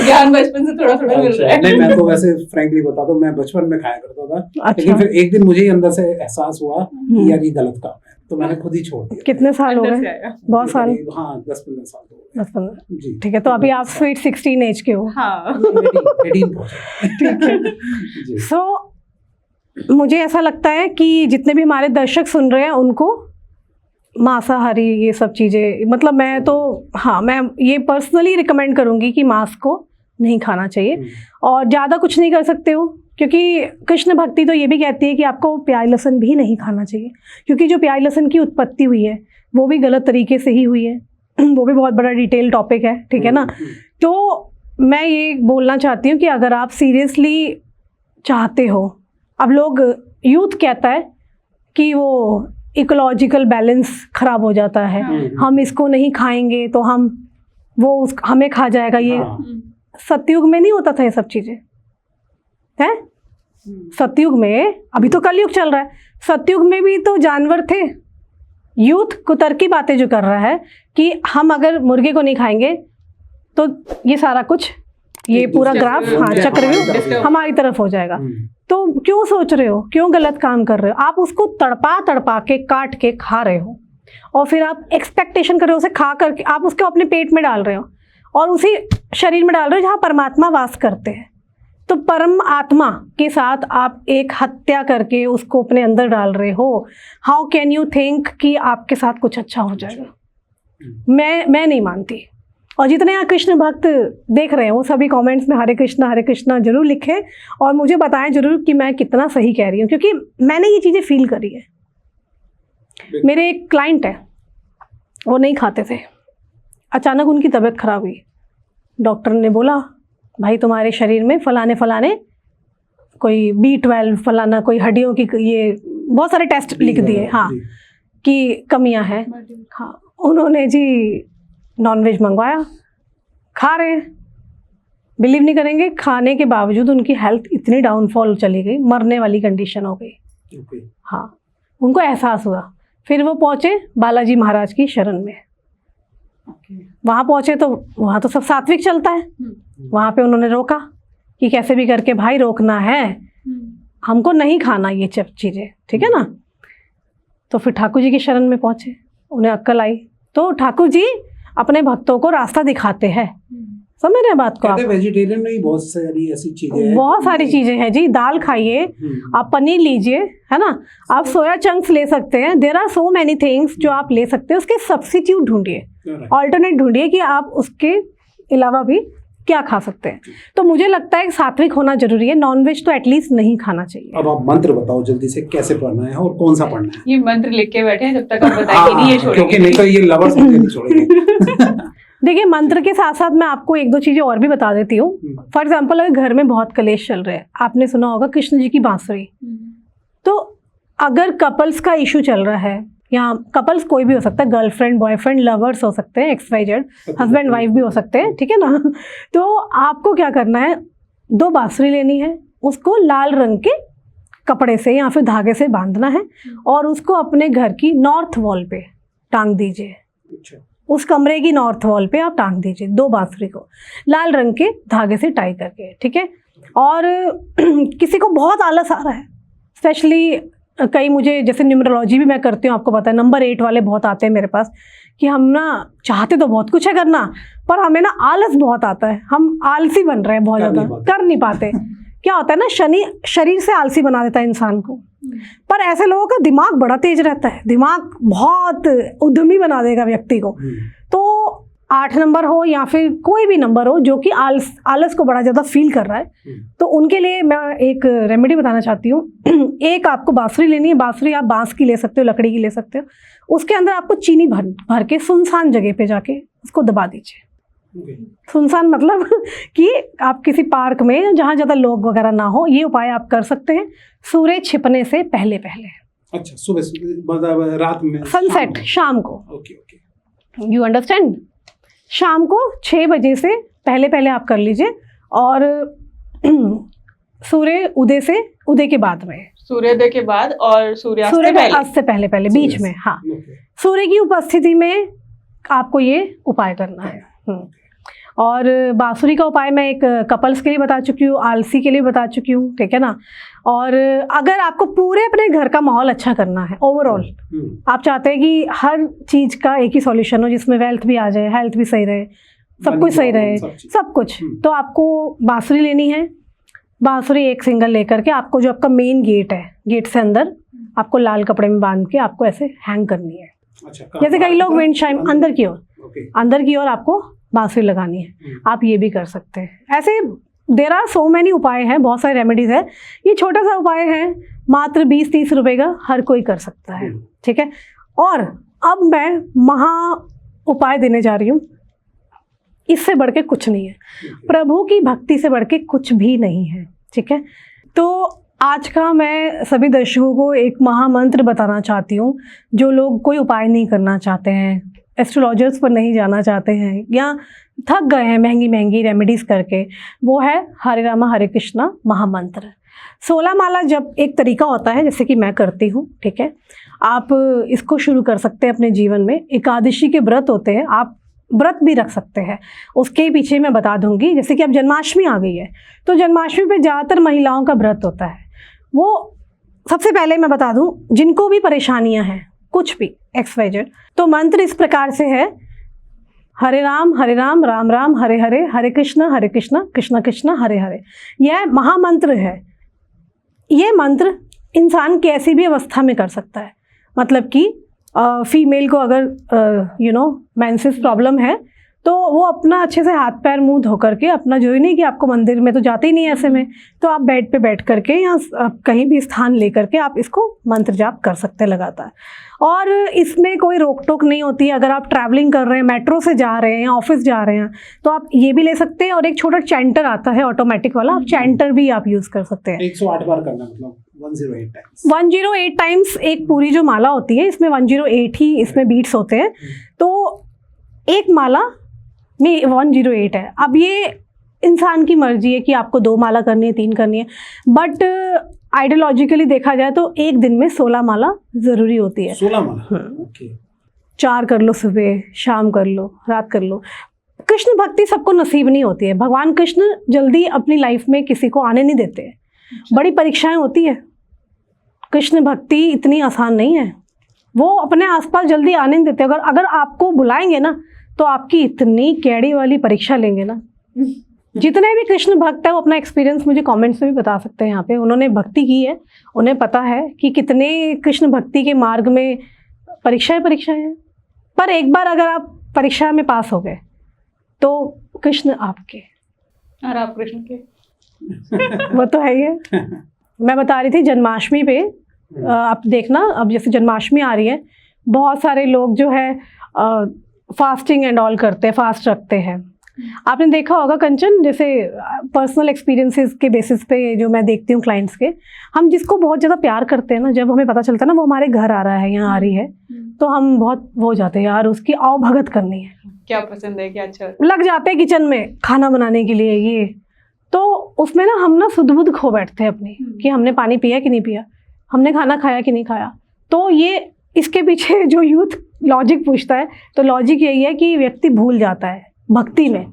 Speaker 3: ज्ञान, बचपन से थोड़ा थोड़ा मिल रहा है।
Speaker 2: नहीं, मैं तो वैसे फ्रैंकली बता दूं, मैं बचपन में खाया करता था।
Speaker 1: अच्छा।
Speaker 2: लेकिन फिर एक दिन मुझे ही अंदर से एहसास हुआ कि यार ये गलत काम है, तो मैंने खुद ही छोड़ दिया।
Speaker 1: कितने साल हो
Speaker 3: अंदर से
Speaker 1: गए?
Speaker 3: आया।
Speaker 1: बहुत साल।
Speaker 2: हाँ 10-15 साल हो गए।
Speaker 1: 10-15।
Speaker 2: जी
Speaker 1: ठीक है, तो अभी आप स्वीट 16 एज के हो।
Speaker 3: हाँ
Speaker 2: 18 पहुंचे।
Speaker 1: ठीक है।
Speaker 2: जी।
Speaker 1: सो मुझे ऐसा लगता है कि जितने भी हमारे दर्शक सुन रहे हैं उनको मांसाहारी ये सब चीज़ें, मतलब मैं तो, हाँ, मैं ये पर्सनली रिकमेंड करूँगी कि मांस को नहीं खाना चाहिए। और ज़्यादा कुछ नहीं कर सकते हो, क्योंकि कृष्ण भक्ति तो ये भी कहती है कि आपको प्याज लहसुन भी नहीं खाना चाहिए, क्योंकि जो प्याज लहसुन की उत्पत्ति हुई है वो भी गलत तरीके से ही हुई है। वो भी बहुत बड़ा डिटेल टॉपिक है, ठीक है ना। तो मैं ये बोलना चाहती हूँ कि अगर आप सीरियसली चाहते हो, अब लोग, यूथ कहता है कि वो इकोलॉजिकल बैलेंस ख़राब हो जाता है, हम इसको नहीं खाएंगे तो हमें खा जाएगा ये। सतयुग में नहीं होता था ये सब चीज़ें, है। सतयुग में, अभी तो कलयुग चल रहा है, सतयुग में भी तो जानवर थे। यूथ कुतर्की बातें जो कर रहा है कि हम अगर मुर्गे को नहीं खाएंगे तो ये सारा कुछ, ये पूरा ग्राफ, हाँ, चक्रव्यूह हमारी तरफ हो जाएगा। तो क्यों सोच रहे हो, क्यों गलत काम कर रहे हो? आप उसको तड़पा के काट के खा रहे हो और फिर आप एक्सपेक्टेशन कर रहे हो उसे खा करके आप उसको अपने पेट में डाल रहे हो और उसी शरीर में डाल रहे हो जहाँ परमात्मा वास करते हैं। तो परम आत्मा के साथ आप एक हत्या करके उसको अपने अंदर डाल रहे हो। हाउ कैन यू थिंक कि आपके साथ कुछ अच्छा हो जाएगा? मैं नहीं मानती। और जितने यहाँ कृष्ण भक्त देख रहे हैं वो सभी कमेंट्स में हरे कृष्णा जरूर लिखें और मुझे बताएं जरूर कि मैं कितना सही कह रही हूँ, क्योंकि मैंने ये चीज़ें फील करी है। मेरे एक क्लाइंट है, वो नहीं खाते थे, अचानक उनकी तबीयत खराब हुई। डॉक्टर ने बोला भाई तुम्हारे शरीर में फलाने कोई B12 फलाना, कोई हड्डियों की, ये बहुत सारे टेस्ट लिख दिए, हाँ, कि कमियां हैं। हाँ, उन्होंने जी नॉनवेज मंगवाया, खा रहे हैं, बिलीव नहीं करेंगे, खाने के बावजूद उनकी हेल्थ इतनी डाउनफॉल चली गई, मरने वाली कंडीशन हो गई। हाँ, उनको एहसास हुआ। फिर वो पहुँचे बालाजी महाराज की शरण में। वहाँ पहुँचे तो वहाँ तो सब सात्विक चलता है। वहाँ पे उन्होंने रोका कि कैसे भी करके भाई रोकना है, हमको नहीं खाना ये सब चीज़ें, ठीक है ना। तो फिर ठाकुर जी की शरण में पहुँचे, उन्हें अक्ल आई। तो ठाकुर जी अपने भक्तों को रास्ता दिखाते हैं, समझ रहे हैं बात को आप?
Speaker 2: वेजिटेरियन में बहुत सारी ऐसी चीजें हैं,
Speaker 1: बहुत सारी चीजें हैं जी। दाल खाइए, आप पनीर लीजिए, है ना, आप सोया चंक्स ले सकते हैं। There are so many things जो आप ले सकते हैं। उसके सब्स्टिट्यूट ढूंढिए, ऑल्टरनेट ढूंढिए कि आप उसके अलावा भी क्या खा सकते हैं। तो मुझे लगता है सात्विक होना जरूरी है, नॉनवेज तो एटलीस्ट नहीं खाना चाहिए।
Speaker 2: अब आप मंत्र बताओ जल्दी से, कैसे पढ़ना है और कौन सा पढ़ना है?
Speaker 3: ये मंत्र लिख के बैठे हैं, जब तक आप बताएंगे नहीं ये छोड़ेंगे,
Speaker 2: क्योंकि नहीं तो ये लवर्स मुझे नहीं छोड़ेंगे।
Speaker 1: देखिए, मंत्र के साथ साथ मैं आपको एक दो चीजें और भी बता देती हूँ। फॉर एग्जाम्पल, अगर घर में बहुत कलेश चल रहा है, आपने सुना होगा कृष्ण जी की बांसुरी। तो अगर कपल्स का इशू चल रहा है, या कपल्स कोई भी हो सकता है, गर्लफ्रेंड बॉयफ्रेंड लवर्स हो सकते हैं, XYZ, हस्बैंड वाइफ भी हो सकते हैं, ठीक है ना। तो आपको क्या करना है, 2 बांसुरी लेनी है, उसको लाल रंग के कपड़े से या फिर धागे से बांधना है और उसको अपने घर की नॉर्थ वॉल पे टांग दीजिए।
Speaker 2: अच्छा।
Speaker 1: उस कमरे की नॉर्थ वॉल पे आप टांग दीजिए 2 बांसुरी को लाल रंग के धागे से टाई करके, ठीक है। और किसी को बहुत आलस आ रहा है, स्पेशली कई, मुझे जैसे न्यूमरोलॉजी भी मैं करती हूँ, आपको पता है, नंबर 8 वाले बहुत आते हैं मेरे पास कि हम ना चाहते तो बहुत कुछ है करना, पर हमें ना आलस बहुत आता है, हम आलसी बन रहे हैं बहुत ज़्यादा, कर नहीं पाते। क्या होता है ना, शनि शरीर से आलसी बना देता है इंसान को, पर ऐसे लोगों का दिमाग बड़ा तेज रहता है, दिमाग बहुत उद्यमी बना देगा व्यक्ति को। तो 8 नंबर हो या फिर कोई भी नंबर हो जो कि आलस को बड़ा ज़्यादा फील कर रहा है, तो उनके लिए मैं एक रेमेडी बताना चाहती हूँ। एक आपको बांसुरी लेनी है, बांसुरी आप बांस की ले सकते हो, लकड़ी की ले सकते हो, उसके अंदर आपको चीनी भर के सुनसान जगह पे जाके उसको दबा दीजिए। सुनसान मतलब कि आप किसी पार्क में जहाँ ज़्यादा लोग वगैरह ना हो, ये उपाय आप कर सकते हैं सूर्य छिपने से पहले पहले।
Speaker 2: अच्छा, सुबह मतलब रात में,
Speaker 1: सनसेट, शाम को।
Speaker 2: Okay okay,
Speaker 1: you understand. शाम को 6 बजे से पहले पहले आप कर लीजिए और सूर्य उदय के बाद में,
Speaker 3: सूर्योदय के बाद और
Speaker 1: सूर्यास्त से पहले पहले बीच में, हाँ, सूर्य की उपस्थिति में आपको ये उपाय करना है। और बांसुरी का उपाय मैं एक कपल्स के लिए बता चुकी हूँ, आलसी के लिए बता चुकी हूँ, ठीक है ना। और अगर आपको पूरे अपने घर का माहौल अच्छा करना है, ओवरऑल आप चाहते हैं कि हर चीज़ का एक ही सॉल्यूशन हो जिसमें वेल्थ भी आ जाए, हेल्थ भी सही रहे, सब कुछ सही रहे, सब कुछ, तो आपको बांसुरी लेनी है। बांसुरी एक सिंगल लेकर के आपको जो आपका मेन गेट है, गेट से अंदर आपको लाल कपड़े में बांध के आपको ऐसे हैंग करनी है। जैसे कई लोग विंड चाइम अंदर की ओर आपको बांसुरी लगानी है, आप ये भी कर सकते हैं। ऐसे देर आर सो मैनी उपाय हैं, बहुत सारे रेमेडीज है। ये छोटा सा उपाय है, मात्र 20-30 रुपए का हर कोई कर सकता है, ठीक है। और अब मैं महा उपाय देने जा रही हूँ, इससे बढ़ के कुछ नहीं है, प्रभु की भक्ति से बढ़ के कुछ भी नहीं है, ठीक है। तो आज का मैं सभी दर्शकों को एक महामंत्र बताना चाहती हूँ। जो लोग कोई उपाय नहीं करना चाहते हैं, एस्ट्रोलॉजर्स पर नहीं जाना चाहते हैं या थक गए हैं महंगी महंगी रेमेडीज़ करके, वो है हरे रामा हरे कृष्णा महामंत्र। 16 माला जब एक तरीका होता है, जैसे कि मैं करती हूँ, ठीक है। आप इसको शुरू कर सकते हैं अपने जीवन में। एकादशी के व्रत होते हैं, आप व्रत भी रख सकते हैं, उसके पीछे मैं बता दूंगी। जैसे कि अब जन्माष्टमी आ गई है, तो जन्माष्टमी पे ज़्यादातर महिलाओं का व्रत होता है। वो सबसे पहले मैं बता दूं, जिनको भी परेशानियां हैं, कुछ भी XYZ, तो मंत्र इस प्रकार से है, हरे राम राम राम हरे हरे, हरे कृष्ण कृष्ण कृष्ण हरे हरे। यह महामंत्र है। ये मंत्र इंसान कैसी भी अवस्था में कर सकता है। मतलब कि फीमेल को अगर मेंसेस प्रॉब्लम है, तो वो अपना अच्छे से हाथ पैर मुंह धो करके, अपना जो ही नहीं कि आपको मंदिर में तो जाते ही नहीं ऐसे में, तो आप बेड पे बैठ करके या कहीं भी स्थान ले करके आप इसको मंत्र जाप कर सकते हैं लगातार। और इसमें कोई रोक टोक नहीं होती है। अगर आप ट्रैवलिंग कर रहे हैं, मेट्रो से जा रहे हैं या ऑफिस जा रहे हैं, तो आप ये भी ले सकते हैं। और एक छोटा चैंटर आता है ऑटोमेटिक वाला, आप चैंटर भी आप यूज़ कर सकते हैं।
Speaker 2: 108 बार करना, मतलब 108 टाइम्स।
Speaker 1: 108 टाइम्स एक पूरी जो माला होती है, इसमें 108 ही इसमें बीट्स होते हैं। तो एक माला में 108 है। अब ये इंसान की मर्जी है कि आपको 2 माला करनी है, 3 करनी है, बट आइडियोलॉजिकली देखा जाए तो एक दिन में 16 माला ज़रूरी होती है।
Speaker 2: 16 माला, ओके।
Speaker 1: 4 कर लो, सुबह शाम कर लो, रात कर लो। कृष्ण भक्ति सबको नसीब नहीं होती है। भगवान कृष्ण जल्दी अपनी लाइफ में किसी को आने नहीं देते, बड़ी परीक्षाएं होती है। कृष्ण भक्ति इतनी आसान नहीं है, वो अपने आसपास जल्दी आने नहीं देते। अगर आपको बुलाएंगे ना, तो आपकी इतनी कैड़ी वाली परीक्षा लेंगे ना। जितने भी कृष्ण भक्त है, वो अपना एक्सपीरियंस मुझे कमेंट्स में भी बता सकते हैं। यहाँ पे उन्होंने भक्ति की है, उन्हें पता है कि कितने कृष्ण भक्ति के मार्ग में परीक्षाएं हैं। पर एक बार अगर आप परीक्षा में पास हो गए, तो कृष्ण आपके
Speaker 3: और आप कृष्ण के।
Speaker 1: वो तो है ही है। मैं बता रही थी जन्माष्टमी पे, आप देखना, अब जैसे जन्माष्टमी आ रही है, बहुत सारे लोग जो है फास्टिंग एंड ऑल करते हैं, फास्ट रखते हैं। आपने देखा होगा कंचन, जैसे पर्सनल एक्सपीरियंसेस के बेसिस पे जो मैं देखती हूँ क्लाइंट्स के, हम जिसको बहुत ज़्यादा प्यार करते हैं ना, जब हमें पता चलता है ना वो हमारे घर आ रहा है, यहाँ आ रही है, तो हम बहुत वो हो जाते हैं, यार उसकी आओ भगत करनी है,
Speaker 3: क्या पसंद है, क्या अच्छा
Speaker 1: लग जाते हैं किचन में खाना बनाने के लिए। ये तो उसमें ना हम ना सुध बुध खो बैठते हैं अपनी कि हमने पानी पिया कि नहीं पिया, हमने खाना खाया कि नहीं खाया। तो ये इसके पीछे जो यूथ लॉजिक पूछता है, तो लॉजिक यही है कि व्यक्ति भूल जाता है भक्ति में।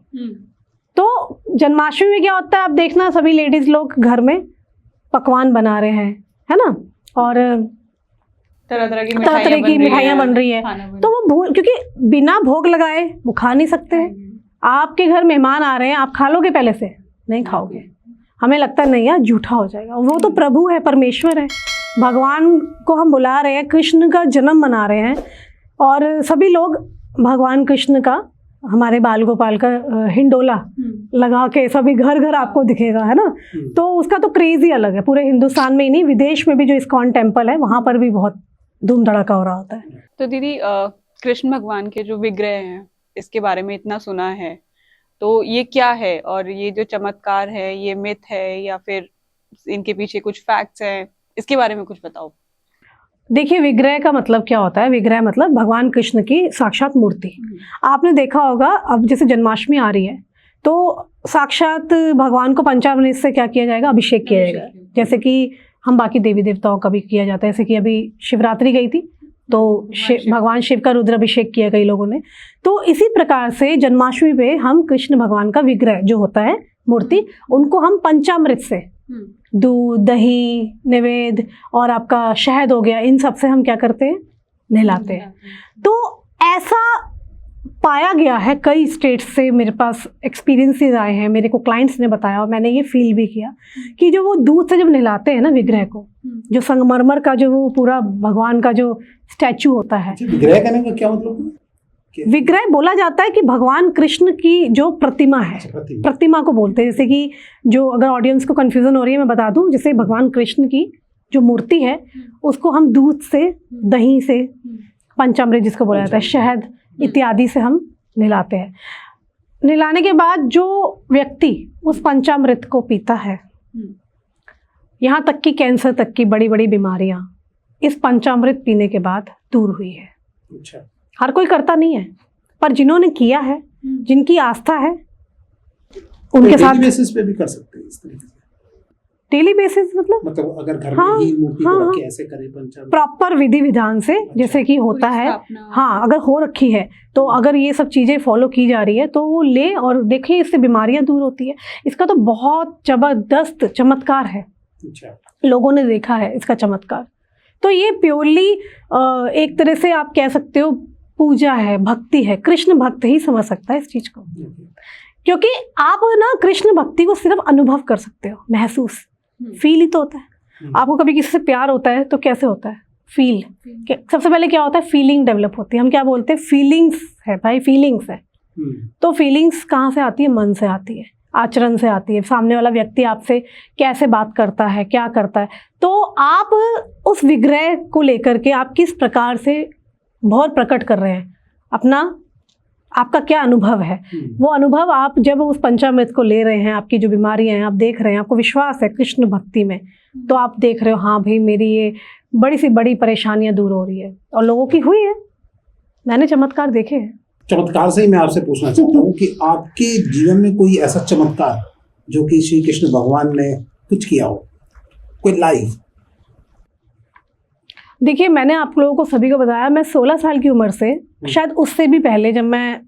Speaker 1: तो जन्माष्टमी में क्या होता है, आप देखना सभी लेडीज लोग घर में पकवान बना रहे हैं, है ना, और
Speaker 3: तरह तरह की
Speaker 1: मिठाइयाँ बन रही है। तो वो भूल, क्योंकि बिना भोग लगाए वो खा नहीं सकते हैं। आपके घर मेहमान आ रहे हैं, आप खा लोगे पहले से? नहीं खाओगे। हमें लगता है नहीं यार झूठा हो जाएगा, वो तो प्रभु है, परमेश्वर है, भगवान को हम बुला रहे हैं, कृष्ण का जन्म मना रहे हैं, और सभी लोग भगवान कृष्ण का, हमारे बाल गोपाल का हिंडोला लगा के सभी घर घर आपको दिखेगा, है ना। तो उसका तो क्रेज ही अलग है, पूरे हिंदुस्तान में ही नहीं, विदेश में भी जो इस्कॉन टेम्पल है वहाँ पर भी बहुत धूम धड़ाका हो रहा होता है।
Speaker 3: तो दीदी, कृष्ण भगवान के जो विग्रह हैं इसके बारे में इतना सुना है, तो ये क्या है, और ये जो चमत्कार है ये मिथ है या फिर इनके पीछे कुछ फैक्ट्स हैं, इसके बारे में कुछ बताओ।
Speaker 1: देखिए, विग्रह का मतलब क्या होता है? विग्रह मतलब भगवान कृष्ण की साक्षात मूर्ति। आपने देखा होगा, अब जैसे जन्माष्टमी आ रही है तो साक्षात भगवान को पंचामृत से क्या किया जाएगा? अभिषेक किया जाएगा। जैसे कि हम बाकी देवी देवताओं का भी किया जाता है, जैसे कि अभी शिवरात्रि गई थी तो भगवान शिव का रुद्राभिषेक किया कई लोगों ने। तो इसी प्रकार से जन्माष्टमी पे हम कृष्ण भगवान का विग्रह जो होता है, मूर्ति, उनको हम पंचामृत से, दूध, दही, नैवेद्य और आपका शहद हो गया, इन सब से हम क्या करते हैं? नहलाते हैं। तो ऐसा पाया गया है, कई स्टेट्स से मेरे पास एक्सपीरियंसेस आए हैं, मेरे को क्लाइंट्स ने बताया और मैंने ये फील भी किया कि जो वो दूध से जब नहलाते हैं ना विग्रह को, जो संगमरमर का जो वो पूरा भगवान का जो स्टैचू होता है,
Speaker 2: विग्रह कहने का क्या मतलब?
Speaker 1: विग्रह बोला जाता है कि भगवान कृष्ण की जो प्रतिमा है, प्रतिमा को बोलते हैं। जैसे कि जो, अगर ऑडियंस को कंफ्यूजन हो रही है मैं बता दूं, जैसे भगवान कृष्ण की जो मूर्ति है उसको हम दूध से, दही से, पंचामृत जिसको बोला जाता है, शहद इत्यादि से हम नहलाते हैं। नहलाने के बाद जो व्यक्ति उस पंचामृत को पीता है, यहाँ तक कि कैंसर तक की बड़ी बड़ी बीमारियां इस पंचामृत पीने के बाद दूर हुई है।
Speaker 2: अच्छा।
Speaker 1: हर कोई करता नहीं है, पर जिन्होंने किया है, जिनकी आस्था है, उनके साथ
Speaker 2: बेसिस पे भी कर सकते हैं इस तरीके से।
Speaker 1: डेली बेसिस मतलब
Speaker 2: अगर घर में ही मूर्ति को रख के ऐसे करें पंचामृत,
Speaker 1: प्रॉपर विधि विधान से, जैसे कि होता है, हाँ, अगर हो रखी है तो अगर ये सब चीजें फॉलो की जा रही है तो वो ले और देखें, इससे बीमारियां दूर होती है। इसका तो बहुत जबरदस्त चमत्कार है, लोगों ने देखा है इसका चमत्कार। तो ये प्योरली एक तरह से आप कह सकते हो पूजा है, भक्ति है। कृष्ण भक्त ही समझ सकता है इस चीज को, क्योंकि आप ना कृष्ण भक्ति को सिर्फ अनुभव कर सकते हो, महसूस, फील ही तो होता है। आपको कभी किसी से प्यार होता है तो कैसे होता है? फील। सबसे पहले क्या होता है? फीलिंग डेवलप होती है। हम क्या बोलते हैं? फीलिंग्स है भाई, फीलिंग्स है। तो फीलिंग्स कहाँ से आती है? मन से आती है, आचरण से आती है। सामने वाला व्यक्ति आपसे कैसे बात करता है, क्या करता है। तो आप उस विग्रह को लेकर के आप किस प्रकार से बहुत प्रकट कर रहे हैं अपना, आपका क्या अनुभव है, वो अनुभव आप जब उस पंचामृत को ले रहे हैं, आपकी जो बीमारियां हैं आप देख रहे हैं, आपको विश्वास है कृष्ण भक्ति में, तो आप देख रहे हो हाँ भाई मेरी ये बड़ी सी बड़ी परेशानियां दूर हो रही है, और लोगों की हुई है। मैंने चमत्कार देखे हैं।
Speaker 2: चमत्कार से ही मैं आपसे पूछना चाहता हूँ कि आपके जीवन में कोई ऐसा चमत्कार जो कि श्री कृष्ण भगवान ने कुछ किया हो, कोई लाइव?
Speaker 1: देखिए, मैंने आप लोगों को सभी को बताया, मैं 16 साल की उम्र से, शायद उससे भी पहले, जब मैं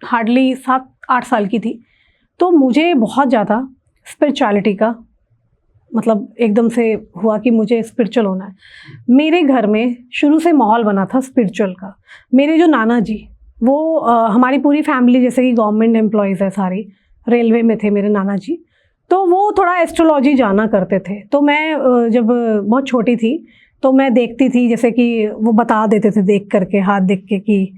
Speaker 1: हार्डली 7-8 साल की थी, तो मुझे बहुत ज़्यादा स्पिरिचुअलिटी का मतलब एकदम से हुआ कि मुझे स्पिरिचुअल होना है। मेरे घर में शुरू से माहौल बना था स्पिरिचुअल का। मेरे जो नाना जी, वो हमारी पूरी फैमिली जैसे कि गवर्नमेंट एम्प्लॉयज़ है सारी, रेलवे में थे मेरे नाना जी, तो वो थोड़ा एस्ट्रोलॉजी जाना करते थे। तो मैं जब बहुत छोटी थी तो मैं देखती थी, जैसे कि वो बता देते थे देख करके, हाथ देख के कि,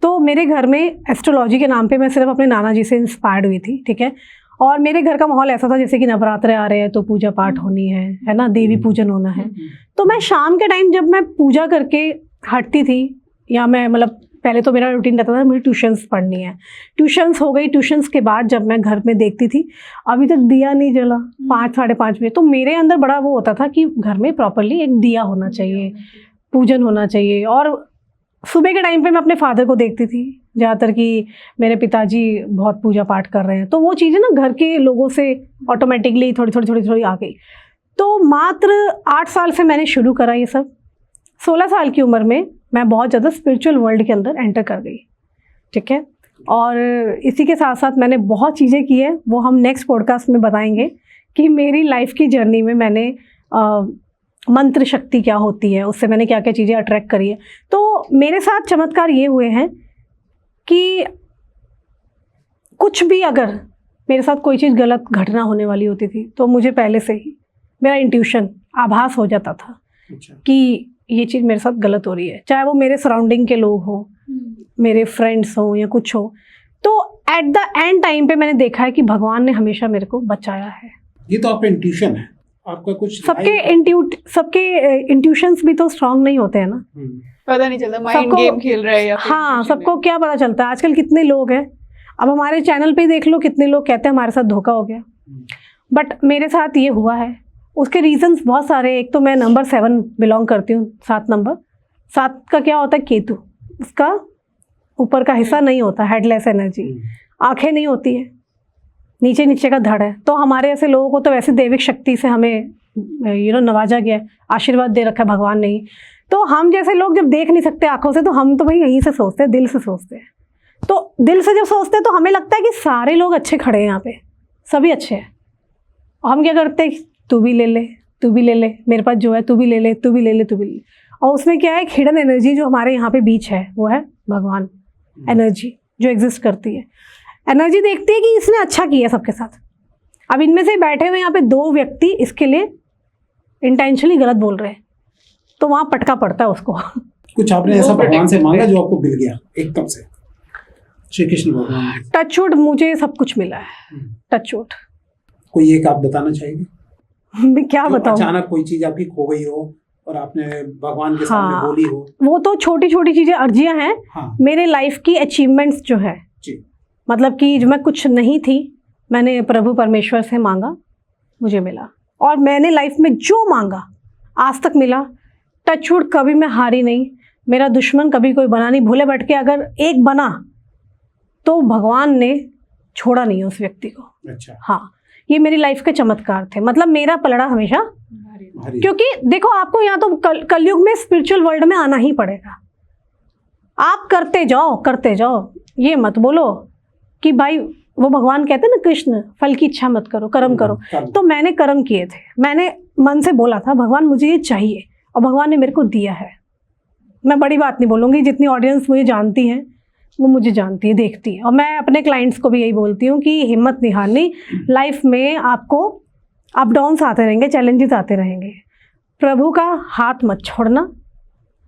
Speaker 1: तो मेरे घर में एस्ट्रोलॉजी के नाम पे मैं सिर्फ अपने नाना जी से इंस्पायर्ड हुई थी, ठीक है। और मेरे घर का माहौल ऐसा था जैसे कि नवरात्रे आ रहे हैं तो पूजा पाठ होनी है ना, देवी पूजन होना है। तो मैं शाम के टाइम जब मैं पूजा करके हटती थी, या मैं मतलब पहले तो मेरा रूटीन रहता था मुझे ट्यूशन्स पढ़नी है, ट्यूशन्स हो गई, ट्यूशन्स के बाद जब मैं घर में देखती थी अभी तक दिया नहीं जला, 5-5:30 बजे, तो मेरे अंदर बड़ा वो होता था कि घर में प्रॉपरली एक दिया होना चाहिए, पूजन होना चाहिए। और सुबह के टाइम पे मैं अपने फादर को देखती थी ज़्यादातर कि मेरे पिताजी बहुत पूजा पाठ कर रहे हैं, तो वो चीज़ें ना घर के लोगों से ऑटोमेटिकली थोड़ी आ गई। तो मात्र 8 साल से मैंने शुरू करा ये सब। 16 साल की उम्र में मैं बहुत ज़्यादा स्पिरिचुअल वर्ल्ड के अंदर एंटर कर गई, ठीक है। और इसी के साथ साथ मैंने बहुत चीज़ें की है, वो हम नेक्स्ट पॉडकास्ट में बताएंगे कि मेरी लाइफ की जर्नी में मैंने मंत्र शक्ति क्या होती है, उससे मैंने क्या क्या चीज़ें अट्रैक्ट करी है। तो मेरे साथ चमत्कार ये हुए हैं कि कुछ भी अगर मेरे साथ कोई चीज़ गलत घटना होने वाली होती थी तो मुझे पहले से ही मेरा इंट्यूशन आभास हो जाता था कि ये चीज़ मेरे साथ गलत हो रही है, चाहे वो मेरे सराउंडिंग के लोग हों, मेरे फ्रेंड्स हों या कुछ हो। तो एट द एंड टाइम पे मैंने देखा है कि भगवान ने हमेशा मेरे को बचाया है।
Speaker 2: ये तो आपका इंट्यूशन है, आपका कुछ
Speaker 1: सबके इंट्यूशंस भी तो स्ट्रांग नहीं होते हैं ना,
Speaker 3: पता नहीं चलता माइंड गेम खेल रहे हैं या फिर
Speaker 1: हाँ,
Speaker 3: कुछ
Speaker 1: सबको क्या पता चलता है। आजकल कितने लोग हैं, अब हमारे चैनल पे देख लो कितने लोग कहते हैं हमारे साथ धोखा हो गया, बट मेरे साथ ये हुआ है। उसके रीजंस बहुत सारे। एक तो मैं नंबर 7 बिलोंग करती हूँ, 7 नंबर। 7 का क्या होता है, केतु, उसका ऊपर का हिस्सा नहीं होता, हेडलेस एनर्जी, आंखें नहीं होती है, नीचे नीचे का धड़ है। तो हमारे ऐसे लोगों को तो वैसे दैविक शक्ति से हमें नवाजा गया है, आशीर्वाद दे रखा है भगवान ने ही। तो हम जैसे लोग जब देख नहीं सकते आंखों से, तो हम तो भाई यहीं से सोचते हैं, दिल से सोचते हैं। तो दिल से जब सोचते हैं तो हमें लगता है कि सारे लोग अच्छे खड़े हैं यहाँ पे, सभी अच्छे हैं। और हम क्या करते हैं, तू भी ले ले, तू भी ले ले, मेरे पास जो है तू भी ले ले, तू भी ले ले, तू भी ले ले। और उसमें क्या है, एक हिडन एनर्जी जो हमारे यहाँ पे बीच है, वो है भगवान एनर्जी जो एग्जिस्ट करती है। एनर्जी देखती है कि इसने अच्छा किया सबके साथ। अब इनमें से बैठे हुए यहाँ पे 2 व्यक्ति इसके लिए इंटेंशनली गलत बोल रहे हैं, तो वहाँ पटका पड़ता है उसको।
Speaker 2: कुछ आपने ऐसा भगवान से मांगा जो आपको मिल गया एकदम से? श्री कृष्ण भगवान
Speaker 1: टचवुड मुझे सब कुछ मिला है, टचवुड।
Speaker 2: कोई एक आप बताना चाहेंगे?
Speaker 1: मैं क्या बताऊं,
Speaker 2: अचानक कोई चीज आपकी खो गई हो और आपने भगवान के सामने बोली हो?
Speaker 1: वो तो छोटी छोटी चीजें, अर्जियां हैं।
Speaker 2: हाँ।
Speaker 1: मेरे लाइफ की अचीवमेंट्स जो है
Speaker 2: जी।
Speaker 1: मतलब कि जो मैं कुछ नहीं थी, मैंने प्रभु परमेश्वर से मांगा, मुझे मिला। और मैंने लाइफ में जो मांगा आज तक मिला। टचवुड, कभी मैं हारी नहीं, मेरा दुश्मन कभी कोई बना नहीं। भोले भटके अगर एक बना तो भगवान ने छोड़ा नहीं उस व्यक्ति को।
Speaker 2: अच्छा।
Speaker 1: हाँ, ये मेरी लाइफ के चमत्कार थे। मतलब मेरा पलड़ा हमेशा, क्योंकि देखो आपको यहाँ तो कलयुग में स्पिरिचुअल वर्ल्ड में आना ही पड़ेगा। आप करते जाओ, ये मत बोलो कि भाई, वो भगवान कहते हैं ना, कृष्ण फल की इच्छा मत करो, कर्म करो। तो मैंने कर्म किए थे, मैंने मन से बोला था भगवान मुझे ये चाहिए, और भगवान ने मेरे को दिया है। मैं बड़ी बात नहीं बोलूँगी, जितनी ऑडियंस मुझे जानती है वो मुझे जानती है, देखती है। और मैं अपने क्लाइंट्स को भी यही बोलती हूँ कि हिम्मत नहीं हारनी। लाइफ में आपको अप डाउन्स आते रहेंगे, चैलेंजेस आते रहेंगे, प्रभु का हाथ मत छोड़ना,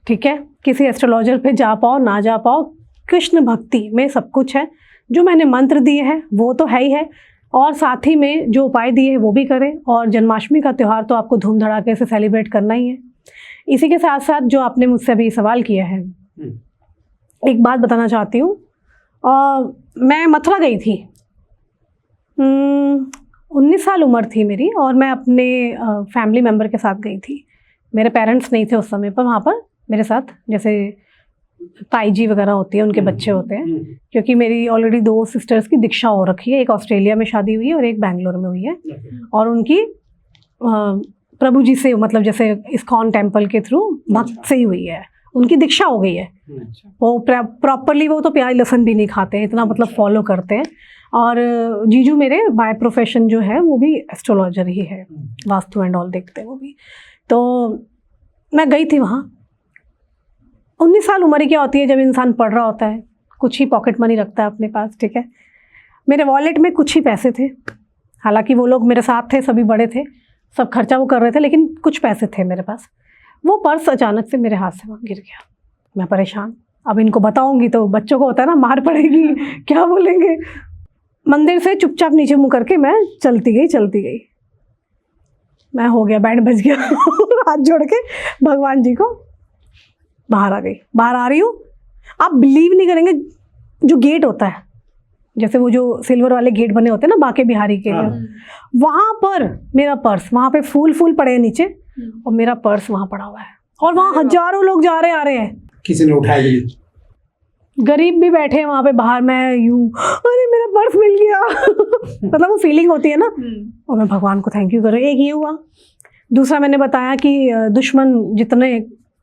Speaker 1: ठीक है। किसी एस्ट्रोलॉजर पे जा पाओ ना जा पाओ, कृष्ण भक्ति में सब कुछ है। जो मैंने मंत्र दिए हैं वो तो है ही है, और साथ ही में जो उपाय दिए हैं वो भी करें। और जन्माष्टमी का त्यौहार तो आपको धूम धड़ाके से सेलिब्रेट करना ही है। इसी के साथ साथ जो आपने मुझसे अभी सवाल किया है, एक बात बताना चाहती हूँ। मैं मथुरा गई थी, 19 साल उम्र थी मेरी, और मैं अपने फैमिली मेम्बर के साथ गई थी। मेरे पेरेंट्स नहीं थे उस समय पर वहाँ पर मेरे साथ, जैसे ताई जी वगैरह होती है, उनके बच्चे होते हैं। क्योंकि मेरी ऑलरेडी 2 सिस्टर्स की दीक्षा हो रखी है, एक ऑस्ट्रेलिया में शादी हुई है और एक बैंगलोर में हुई है। और उनकी प्रभु जी से, मतलब जैसे इस्कॉन टेम्पल के थ्रू भक्त से ही हुई है, उनकी दीक्षा हो गई है। वो प्रॉपरली वो तो प्याज लहसुन भी नहीं खाते हैं, इतना मतलब फॉलो करते हैं। और जीजू मेरे बाय प्रोफेशन जो है वो भी एस्ट्रोलॉजर ही है, वास्तु एंड ऑल देखते हैं वो भी। तो मैं गई थी वहाँ। 19 साल उम्र क्या होती है जब इंसान पढ़ रहा होता है, कुछ ही पॉकेट मनी रखता है अपने पास, ठीक है। मेरे वॉलेट में कुछ ही पैसे थे, हालांकि वो लोग मेरे साथ थे, सभी बड़े थे, सब खर्चा वो कर रहे थे, लेकिन कुछ पैसे थे मेरे पास। वो पर्स अचानक से मेरे हाथ से वहाँ गिर गया। मैं परेशान, अब इनको बताऊंगी तो बच्चों को होता है ना, मार पड़ेगी, क्या बोलेंगे। मंदिर से चुपचाप नीचे मुँह करके मैं चलती गई। मैं हो गया, बैंड बज गया। हाथ जोड़ के भगवान जी को बाहर आ गई। बाहर आ रही हूँ, आप बिलीव नहीं करेंगे, जो गेट होता है, जैसे वो जो सिल्वर वाले गेट बने होते हैं ना बांके बिहारी के लिए, वहाँ पर मेरा पर्स, वहाँ पे फूल पड़े हैं नीचे, और मेरा पर्स वहाँ पड़ा हुआ है। और वहाँ हजारों लोग जा रहे आ रहे हैं।
Speaker 2: किसी ने उठाया भी नहीं?
Speaker 1: गरीब भी बैठे हैं वहाँ पे बाहर, मैं यूं अरे मेरा पर्स मिल गया मतलब वो फीलिंग होती है ना, और मैं भगवान को थैंक यू कर रही हूँ। एक ये हुआ। दूसरा मैंने बताया कि दुश्मन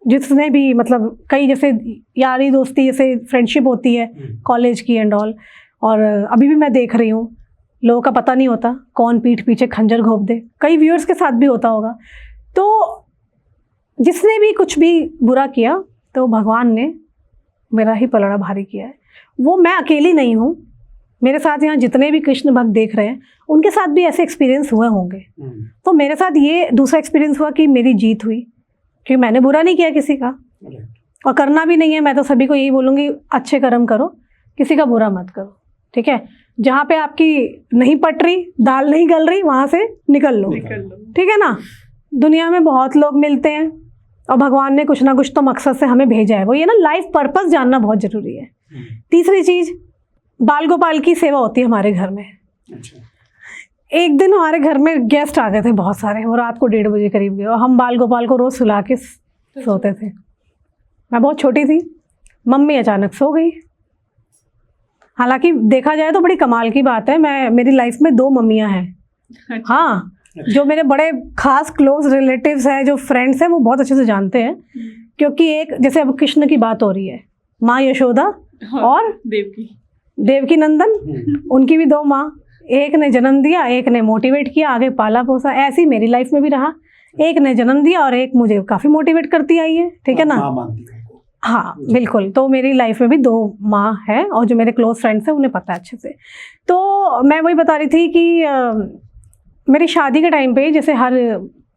Speaker 1: जितने भी मतलब कई जैसे यारी दोस्ती जैसे फ्रेंडशिप होती है कॉलेज की एंड ऑल, और अभी भी मैं देख रही हूँ लोगों का पता नहीं होता कौन पीठ पीछे खंजर घोंप दे। कई व्यूअर्स के साथ भी होता होगा। तो जिसने भी कुछ भी बुरा किया तो भगवान ने मेरा ही पलड़ा भारी किया है। वो मैं अकेली नहीं हूँ, मेरे साथ यहाँ जितने भी कृष्ण भक्त देख रहे हैं उनके साथ भी ऐसे एक्सपीरियंस हुए होंगे। तो मेरे साथ ये दूसरा एक्सपीरियंस हुआ कि मेरी जीत हुई, क्योंकि मैंने बुरा नहीं किया किसी का और करना भी नहीं है। मैं तो सभी को यही बोलूँगी अच्छे कर्म करो, किसी का बुरा मत करो, ठीक है। जहाँ पे आपकी नहीं पट रही, दाल नहीं गल रही, वहाँ से निकल लो, ठीक है ना। दुनिया में बहुत लोग मिलते हैं और भगवान ने कुछ ना कुछ तो मकसद से हमें भेजा है, वो ये ना लाइफ पर्पस जानना बहुत ज़रूरी है। तीसरी चीज़, बाल गोपाल की सेवा होती है हमारे घर में।
Speaker 2: अच्छा।
Speaker 1: एक दिन हमारे घर में गेस्ट आ गए थे बहुत सारे, वो रात को 1:30 बजे करीब गए और हम बाल गोपाल को रोज़ सुला के सोते थे। मैं बहुत छोटी थी, मम्मी अचानक सो गई। हालांकि देखा जाए तो बड़ी कमाल की बात है, मेरी लाइफ में 2 मम्मियाँ हैं। हाँ, जो मेरे बड़े खास क्लोज रिलेटिव्स हैं, जो फ्रेंड्स हैं, वो बहुत अच्छे से जानते हैं। क्योंकि एक जैसे अब कृष्ण की बात हो रही है, माँ यशोदा और देवकी नंदन, उनकी भी 2 माँ, एक ने जन्म दिया, एक ने मोटिवेट किया, आगे पाला पोसा। ऐसे ही मेरी लाइफ में भी रहा, एक ने जन्म दिया और एक मुझे काफ़ी मोटिवेट करती आई है, ठीक है ना। हाँ बिल्कुल। तो मेरी लाइफ में भी 2 माँ है और जो मेरे क्लोज फ्रेंड्स हैं उन्हें पता है अच्छे से। तो मैं वही बता रही थी कि मेरी शादी के टाइम पे जैसे हर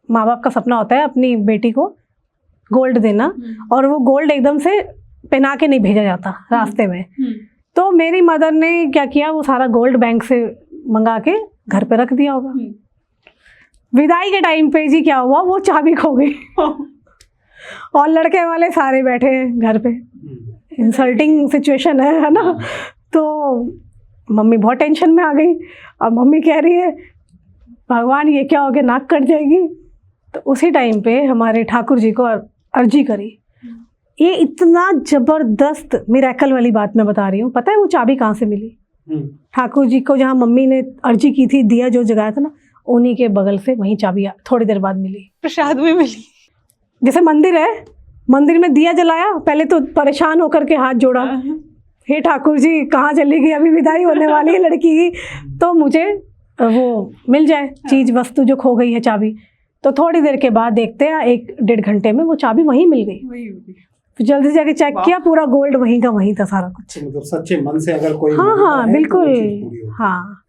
Speaker 1: माँ बाप का सपना होता है अपनी बेटी को गोल्ड देना, और वो गोल्ड एकदम से पहना के नहीं भेजा जाता रास्ते में। तो मेरी मदर ने क्या किया, वो सारा गोल्ड बैंक से मंगा के घर पे रख दिया होगा। विदाई के टाइम पे जी क्या हुआ, वो चाबी खो गई और लड़के वाले सारे बैठे हैं घर पे। इंसल्टिंग सिचुएशन है ना। तो मम्मी बहुत टेंशन में आ गई। अब मम्मी कह रही है भगवान ये क्या हो गया, नाक कट जाएगी। तो उसी टाइम पे हमारे ठाकुर जी को अर्जी करी। ये इतना ज़बरदस्त मिरेकल वाली बात मैं बता रही हूँ। पता है वो चाबी कहाँ से मिली? ठाकुर जी को जहाँ मम्मी ने अर्जी की थी, दिया जो जगाया था ना, उन्हीं के बगल से वहीं चाबी थोड़ी देर बाद मिली,
Speaker 3: प्रसाद में मिली।
Speaker 1: जैसे मंदिर है, मंदिर में दिया जलाया, पहले तो परेशान होकर के हाथ जोड़ा, हे ठाकुर जी कहाँ चली गई, अभी विदाई होने वाली है लड़की की, तो मुझे वो मिल जाए चीज़ वस्तु जो खो गई है, चाबी। तो थोड़ी देर के बाद देखते हैं 1-1.5 घंटे में वो चाबी वहीं मिल गई। तो जल्दी से जाके चेक किया, पूरा गोल्ड वहीं का वहीं था सारा कुछ।
Speaker 2: मतलब सच्चे मन से अगर कोई
Speaker 1: हाँ बिल्कुल। हाँ,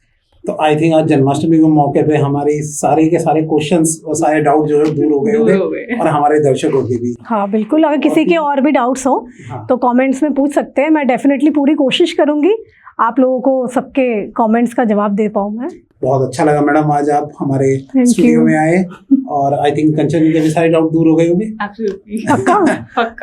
Speaker 2: तो आई थिंक आज जन्माष्टमी के मौके पे हमारे सारे के सारे क्वेश्चंस और सारे डाउट जो है दूर हो गए और हमारे दर्शकों के भी।
Speaker 1: हाँ बिल्कुल। अगर किसी के और भी डाउट्स हो तो कमेंट्स में पूछ सकते हैं। मैं डेफिनेटली पूरी कोशिश करूंगी आप लोगों को सबके कमेंट्स का जवाब दे पाऊँ मैं।
Speaker 2: बहुत अच्छा लगा मैडम आज आप हमारे स्टूडियो में आए, और आई थिंक कंचन के भी सारे डाउट दूर हो गए होंगे।
Speaker 1: पक्का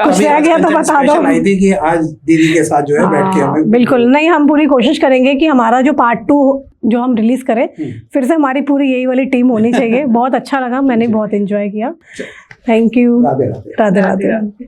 Speaker 1: कुछ रह गया तो बता दो।
Speaker 2: आई थी कि आज दीदी के साथ जो है बैठ के हमें
Speaker 1: बिल्कुल नहीं, हम पूरी कोशिश करेंगे कि हमारा जो पार्ट 2 जो हम रिलीज करें, फिर से हमारी पूरी यही वाली टीम होनी चाहिए। बहुत अच्छा लगा, मैंने बहुत एंजॉय किया। Thank you.
Speaker 2: राधे राधे।
Speaker 1: राधे राधे।